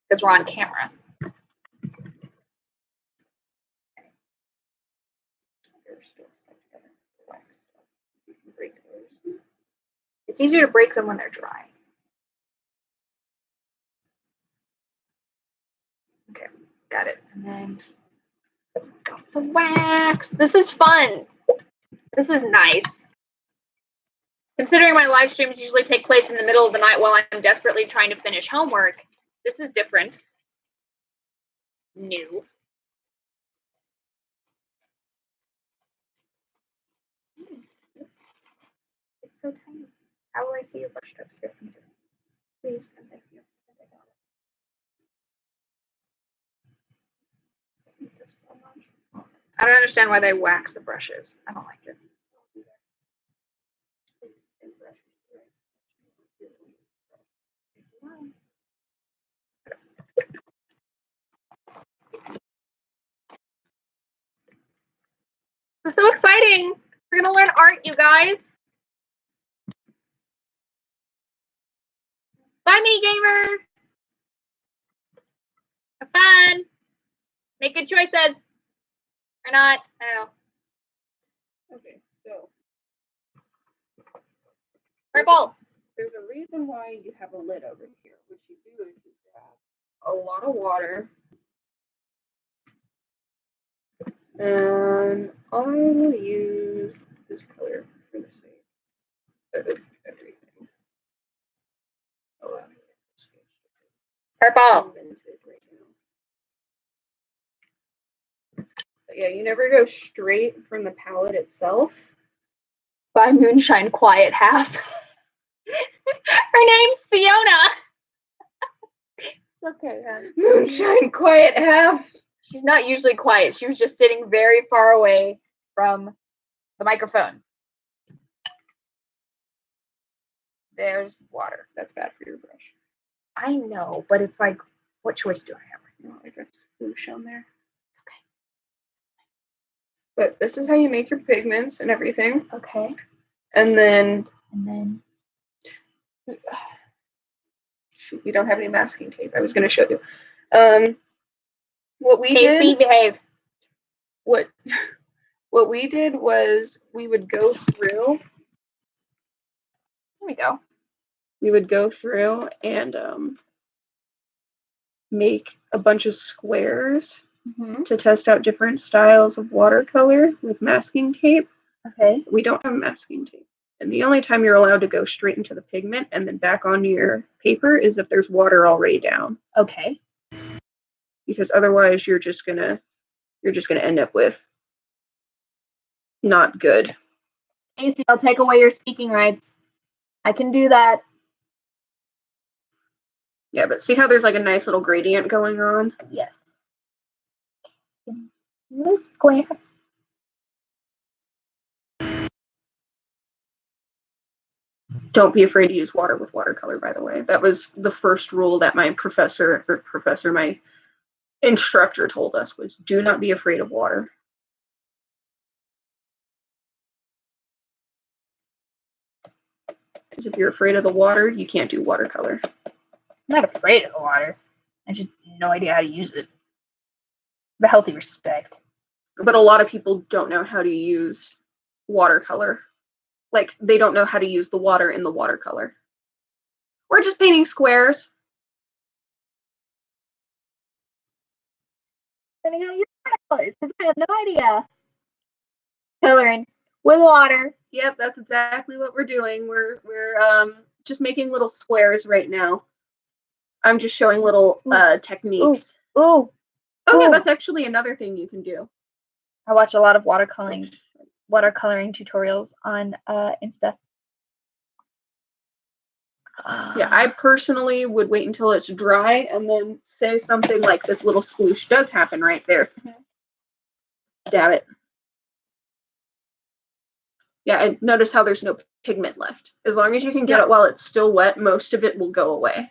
Because we're on camera. It's easier to break them when they're dry. Okay, got it. And then got the wax. This is fun. This is nice. Considering my live streams usually take place in the middle of the night while I'm desperately trying to finish homework, this is different. New. It's so tiny. How will I see your brush strokes? Please and thank you. I don't understand why they wax the brushes. I don't like it. This is so exciting. We're going to learn art, you guys. Bye, mini gamer. Have fun. Make good choices. Or not. I don't know. Okay, so. Purple. There's a reason why you have a lid over here. What you do is you grab a lot of water. And I will use this color for the sake of everything. Purple. But yeah, you never go straight from the palette itself. By Moonshine Quiet Half. Her name's Fiona. Okay, Moonshine Quiet Half. She's not usually quiet. She was just sitting very far away from the microphone. There's water. That's bad for your brush. I know, but it's like, what choice do I have? No, I guess whoosh on there. It's okay. But this is how you make your pigments and everything. Okay. And then, shoot, we don't have any masking tape. I was going to show you. What we Casey, did, behave. what we did was we would go through. There we go. We would go through and make a bunch of squares to test out different styles of watercolor with masking tape. Okay. We don't have masking tape. And the only time you're allowed to go straight into the pigment and then back onto your paper is if there's water already down. Okay. Because otherwise you're just gonna end up with not good. Casey, I'll take away your speaking rights. I can do that. Yeah, but see how there's like a nice little gradient going on? Yes. This square. Don't be afraid to use water with watercolor, by the way. That was the first rule that my my instructor told us was do not be afraid of water. Because if you're afraid of the water, you can't do watercolor. I'm not afraid of the water. I just have no idea how to use it. The healthy respect. But a lot of people don't know how to use watercolor. Like, they don't know how to use the water in the watercolor. We're just painting squares. I'm gonna use watercolors because I have no idea. Coloring with water. Yep, that's exactly what we're doing. We're just making little squares right now. I'm just showing little techniques. Ooh. Oh yeah, that's actually another thing you can do. I watch a lot of watercoloring tutorials on Insta. Yeah, I personally would wait until it's dry and then say something like this little sploosh does happen right there. Dab it. Yeah, and notice how there's no pigment left. As long as you can get it while it's still wet, most of it will go away.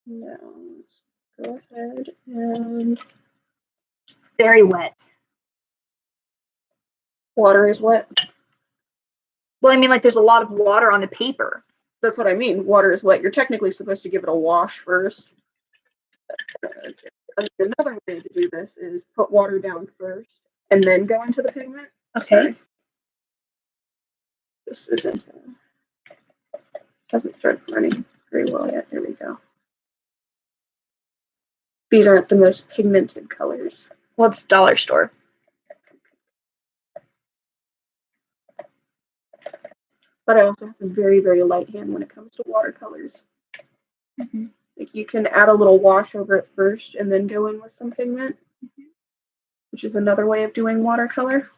Now, let's go ahead and... It's very wet. Water is wet. Well, I mean, like, there's a lot of water on the paper. That's what I mean. Water is wet. You're technically supposed to give it a wash first. Another way to do this is put water down first and then go into the pigment. Okay. Sorry. This hasn't started running very well yet. There we go. These aren't the most pigmented colors. Well, it's dollar store. But I also have a very, very light hand when it comes to watercolors. Like, you can add a little wash over it first and then go in with some pigment, which is another way of doing watercolor.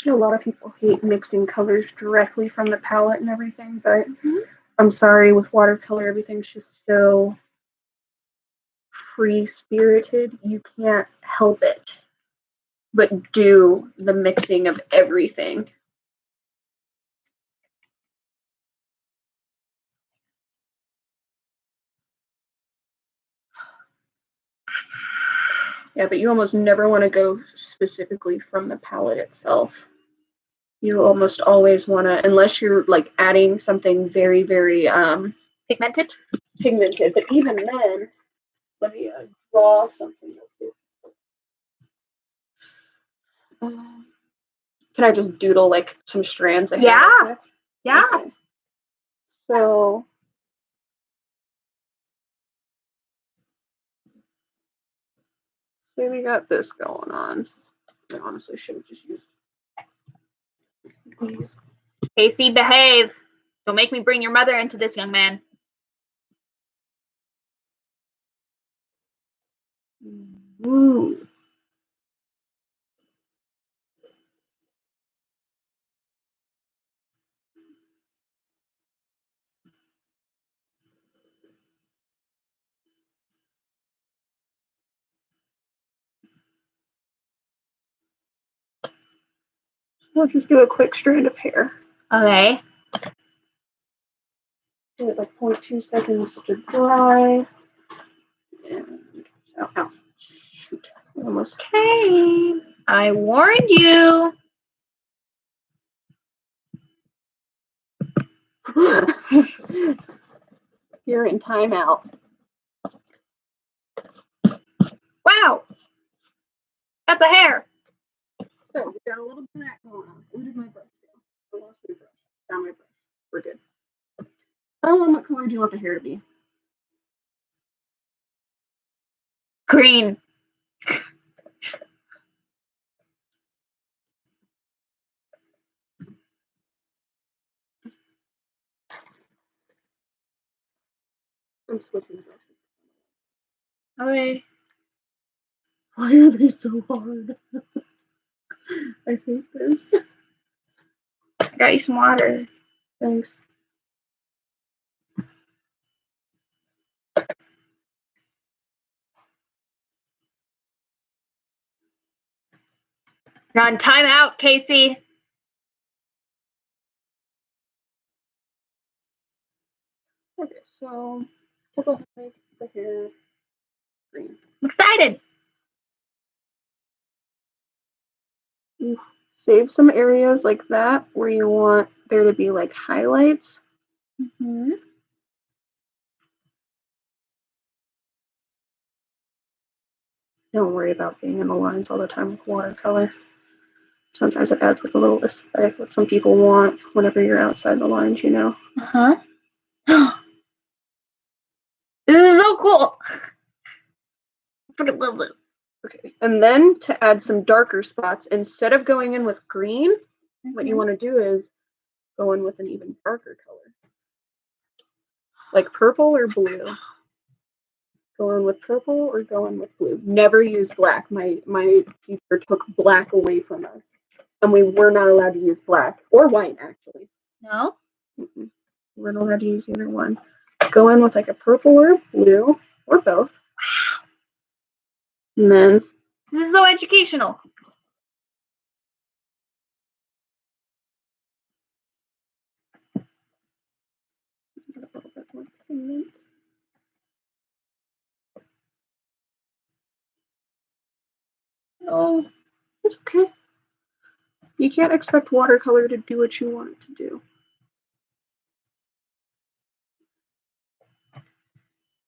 A lot of people hate mixing colors directly from the palette and everything, but I'm sorry, with watercolor, everything's just so free-spirited. You can't help it but do the mixing of everything. Yeah, but you almost never want to go specifically from the palette itself. You almost always want to, unless you're like adding something very, very Pigmented. But even then, let me draw something real quick. Can I just doodle like some strands? Yeah. Okay. So say we got this going on. I honestly should have just used these. Casey, behave. Don't make me bring your mother into this, young man. Ooh. We'll just do a quick strand of hair. Okay. Give it like 0.2 seconds to dry. And ow. Shoot. Almost. Okay. I warned you. You're in timeout. Wow. That's a hair. So we got a little bit of that going on. Where did my brush go? I lost my brush. Found my brush. We're good. What color do you want the hair to be? Green. I'm switching brushes. Okay. Why are they so hard? I hate this. I got you some water. Thanks. You're on timeout, Casey. Okay, so we'll go ahead and make the hair green. I'm excited. Save some areas like that where you want there to be like highlights. Mm-hmm. Don't worry about being in the lines all the time with watercolor. Sometimes it adds like a little aesthetic that some people want whenever you're outside the lines, you know. Uh-huh. This is so cool. I freaking love this. Okay, and then to add some darker spots, instead of going in with green, what you want to do is go in with an even darker color. Like purple or blue. Go in with purple or go in with blue. Never use black. My teacher took black away from us. And we were not allowed to use black. Or white, actually. No? Mm-mm. We're not allowed to use either one. Go in with like a purple or blue, or both. And then This is so educational. a little bit more pigment. Oh, it's okay. You can't expect watercolor to do what you want it to do.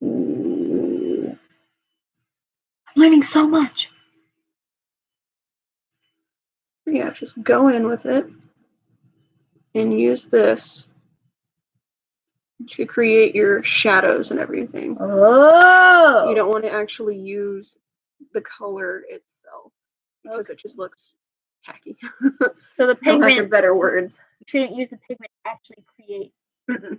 I'm learning so much. Yeah, just go in with it and use this to create your shadows and everything. Oh. You don't want to actually use the color itself because it just looks tacky. So the For lack of pigment, better words. you shouldn't use the pigment to actually create Mm-mm.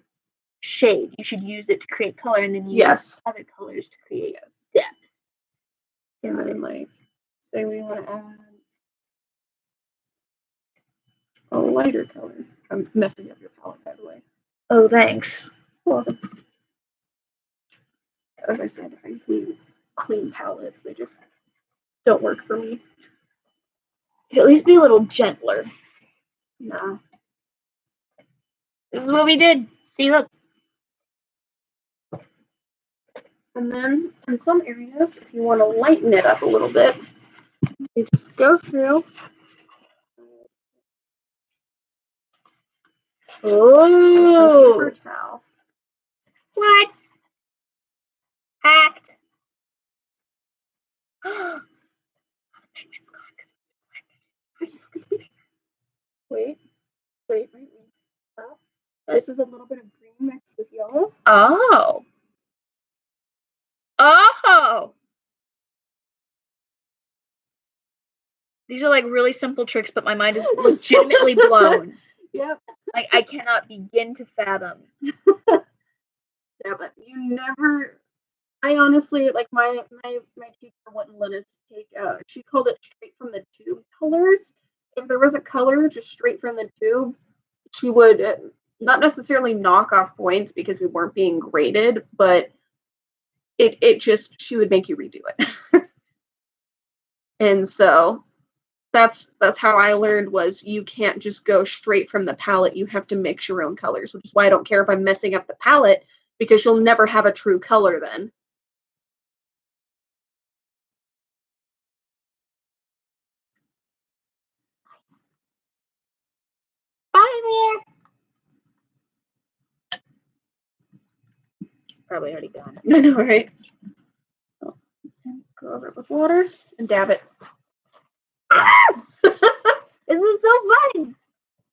shade. You should use it to create color and then use Yes. other colors to create depth. And then, like, say we want to add a lighter color. I'm messing up your palette, by the way. Oh, thanks. Well, as I said, I hate clean palettes. They just don't work for me. At least be a little gentler. Nah. This is what we did. See, look. And then in some areas, if you want to lighten it up a little bit, you just go through. Oh. Paper towel. What? Hacked. Wait. Stop. This is a little bit of green mixed with yellow. Oh. Oh. These are like really simple tricks, but my mind is legitimately blown. Yep. Like I cannot begin to fathom. Yeah, but you never I honestly like my teacher wouldn't let us take. She called it straight from the tube colors. If there was a color just straight from the tube, she would not necessarily knock off points because we weren't being graded, but it just she would make you redo it. And so that's how I learned was you can't just go straight from the palette. You have to mix your own colors, which is why I don't care if I'm messing up the palette because you'll never have a true color then. Bye, Amir. It's probably already gone. I know, right? Oh, go over it with water and dab it. This is so fun.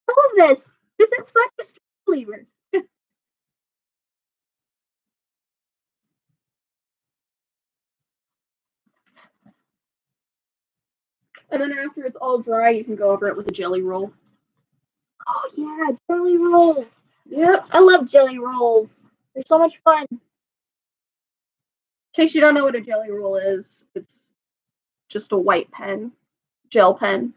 I love this. This is such a stress reliever. And then after it's all dry, you can go over it with a jelly roll. Oh yeah, jelly rolls. Yep. I love jelly rolls. They're so much fun. In case you don't know what a jelly roll is, it's just a white pen, gel pen.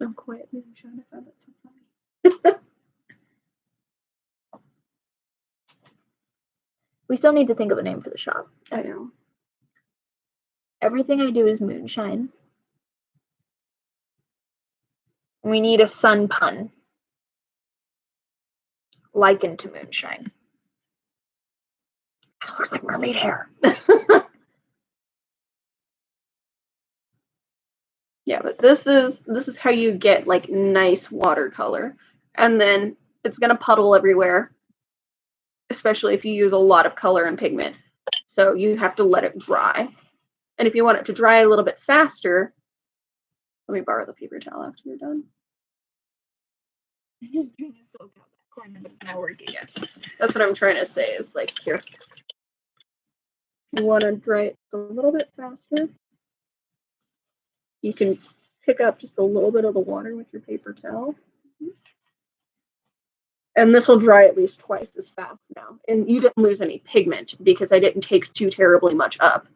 I'm quietly trying to find that so funny. We still need to think of a name for the shop. I know. Everything I do is moonshine. We need a sun pun. Likened to moonshine. It looks like mermaid hair. Yeah, but this is how you get like nice watercolor. And then it's gonna puddle everywhere, especially if you use a lot of color and pigment. So you have to let it dry. And if you want it to dry a little bit faster, let me borrow the paper towel after you're done. I'm just trying to soak out that corner, but it's not working yet. That's what I'm trying to say is like here. You want to dry it a little bit faster. You can pick up just a little bit of the water with your paper towel. And this will dry at least twice as fast now. And you didn't lose any pigment because I didn't take too terribly much up.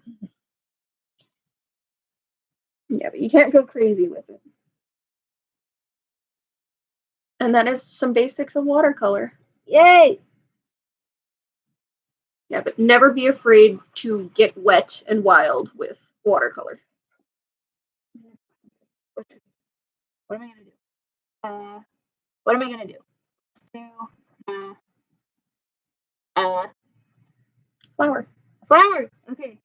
Yeah, but you can't go crazy with it. And that is some basics of watercolor. Yay! Yeah, but never be afraid to get wet and wild with watercolor. What am I gonna do? What am I gonna do? Let's do Flower. flower. Okay.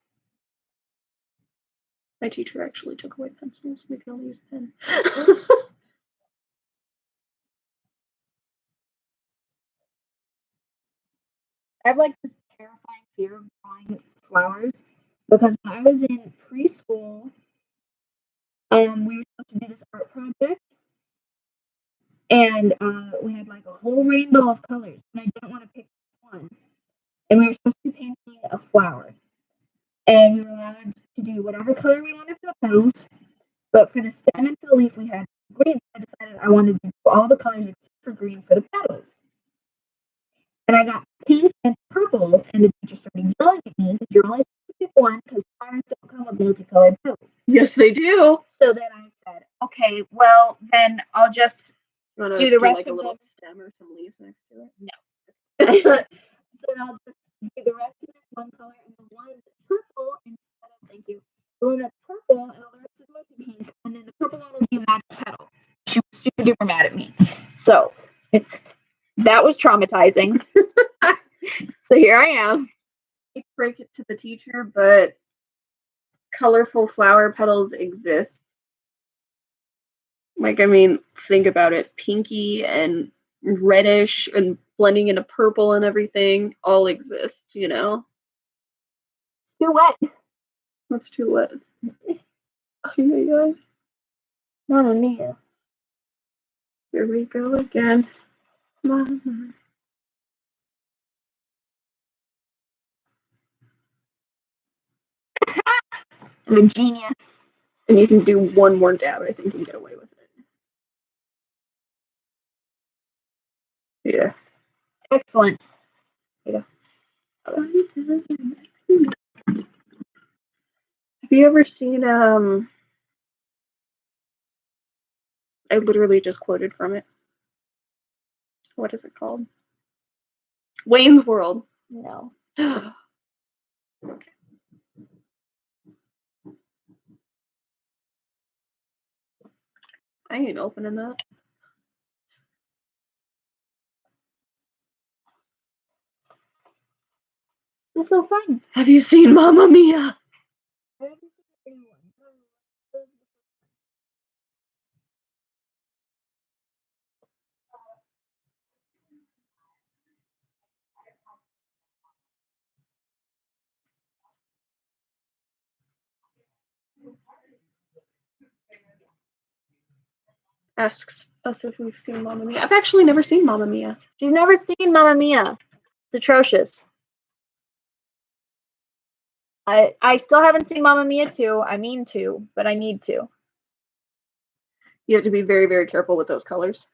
My teacher actually took away pencils. We can only use pen. I have like this terrifying fear of drawing flowers because when I was in preschool, we were supposed to do this art project, and we had like a whole rainbow of colors, and I didn't want to pick one. And we were supposed to be painting a flower, and we were allowed to do whatever color we wanted for the petals, but for the stem and for the leaf, we had green. I decided I wanted to do all the colors except for green for the petals. And I got pink and purple, and the teacher started yelling at me because you're only supposed to pick one because flowers don't come with multicolored petals. Yes, they do. So then I said, okay, well, then I'll just do the rest like of a little them. stem or some leaves next to it. No. So then I'll just do the rest of this one color and the one that's purple instead of, thank you, the one that's purple and all the rest is going to be pink, and then the purple one will be a magic petal. She was super duper mad at me. So that was traumatizing. So here I am. I break it to the teacher, but colorful flower petals exist. Like, I mean, think about it. Pinky and reddish and blending into purple and everything all exist, you know? It's too wet. What's too wet? Oh, yeah. Mamma mia. Here we go again. Mama. I'm a genius. And you can do one more dab, I think, and get away with it. Yeah. Excellent. Here Have you ever seen I literally just quoted from it. What is it called? Wayne's World. No. Okay. I ain't opening that. This is so fun. Have you seen Mamma Mia? I haven't seen anyone. Asks us if we've seen Mamma Mia. I've actually never seen Mamma Mia. She's never seen Mamma Mia. It's atrocious. I still haven't seen Mamma Mia 2. I mean to, but I need to. You have to be very, very careful with those colors.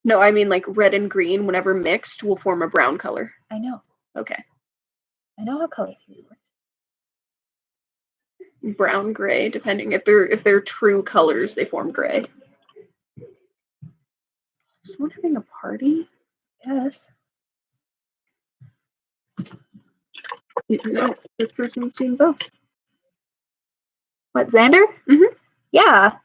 No, I mean like red and green, whenever mixed, will form a brown color. I know. Okay. I know how color theory works. Brown, gray, depending if they're true colors, they form gray. Is someone having a party? Yes. No, this person's seen both. What, Xander? Mhm. Yeah.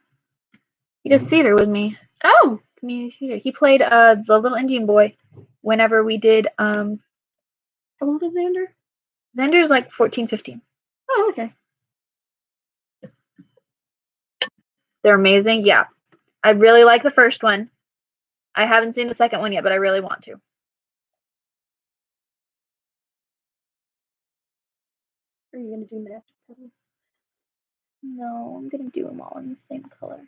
He does theater with me. Oh, Community theater. He played the little Indian boy whenever we did how old is Xander? Xander's like 14, 15. Oh, okay. They're amazing. Yeah. I really like the first one. I haven't seen the second one yet, but I really want to. Are you gonna do match petals? No, I'm gonna do them all in the same color.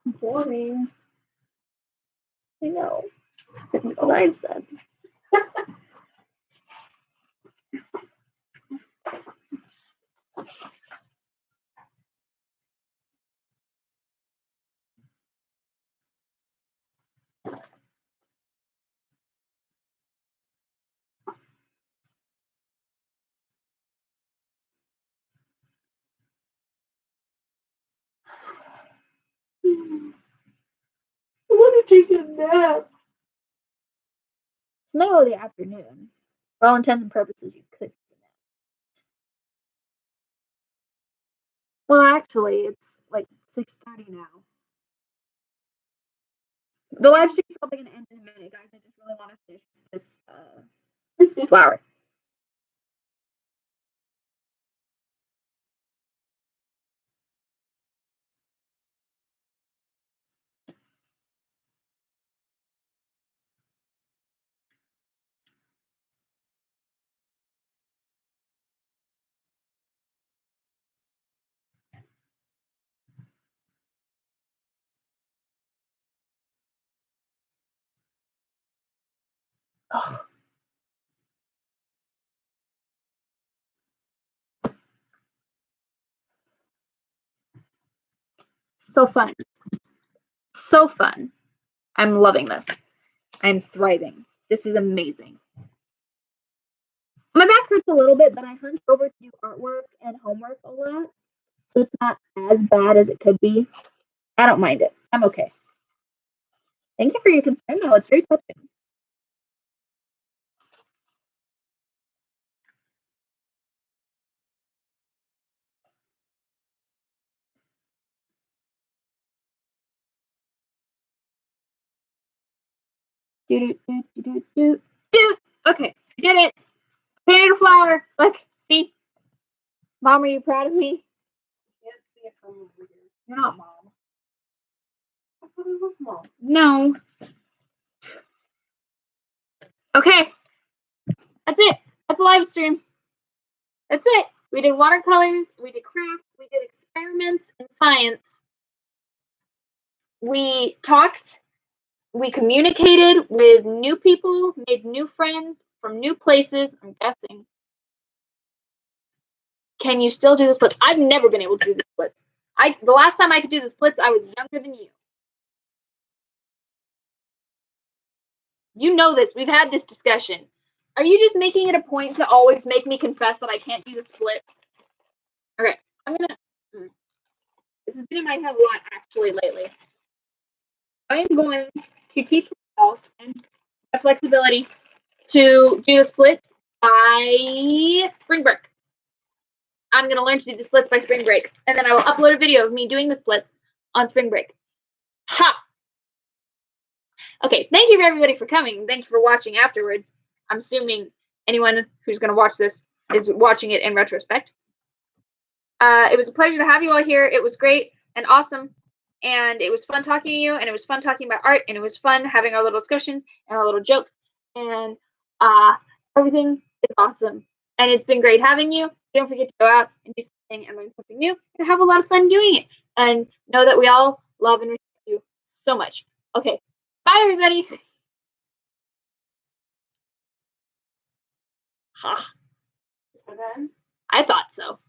Boring. I know. That's what I said. I want to take a nap. It's the middle of the afternoon. For all intents and purposes, you could. Well, actually, it's like 6:30 now. The live stream is probably gonna end in a minute, guys. I just really want to finish this flower. Oh. So fun. So fun. I'm loving this. I'm thriving. This is amazing. My back hurts a little bit, but I hunch over to do artwork and homework a lot. So it's not as bad as it could be. I don't mind it. I'm okay. Thank you for your concern, though. It's very touching. Do. Okay, I did it. Painted a flower. Look, see? Mom, are you proud of me? Can't see it from over here. You're not mom. I thought it was small. No. Okay. That's it. That's a live stream. That's it. We did watercolors. We did craft. We did experiments in science. We talked. We communicated with new people, made new friends from new places, I'm guessing. Can you still do the splits? I've never been able to do the splits. The last time I could do the splits, I was younger than you. You know this. We've had this discussion. Are you just making it a point to always make me confess that I can't do the splits? Okay, I'm gonna. This has been in my head a lot actually lately. I am going to teach myself and have flexibility to do the splits by spring break. I'm going to learn to do the splits by spring break. And then I will upload a video of me doing the splits on spring break. Ha! Okay, thank you everybody for coming. Thank you for watching afterwards. I'm assuming anyone who's going to watch this is watching it in retrospect. It was a pleasure to have you all here. It was great and awesome. And it was fun talking to you. And it was fun talking about art. And it was fun having our little discussions and our little jokes. And everything is awesome. And it's been great having you. Don't forget to go out and do something and learn something new and have a lot of fun doing it. And know that we all love and respect you so much. Okay. Bye, everybody. Ha. And then I thought so.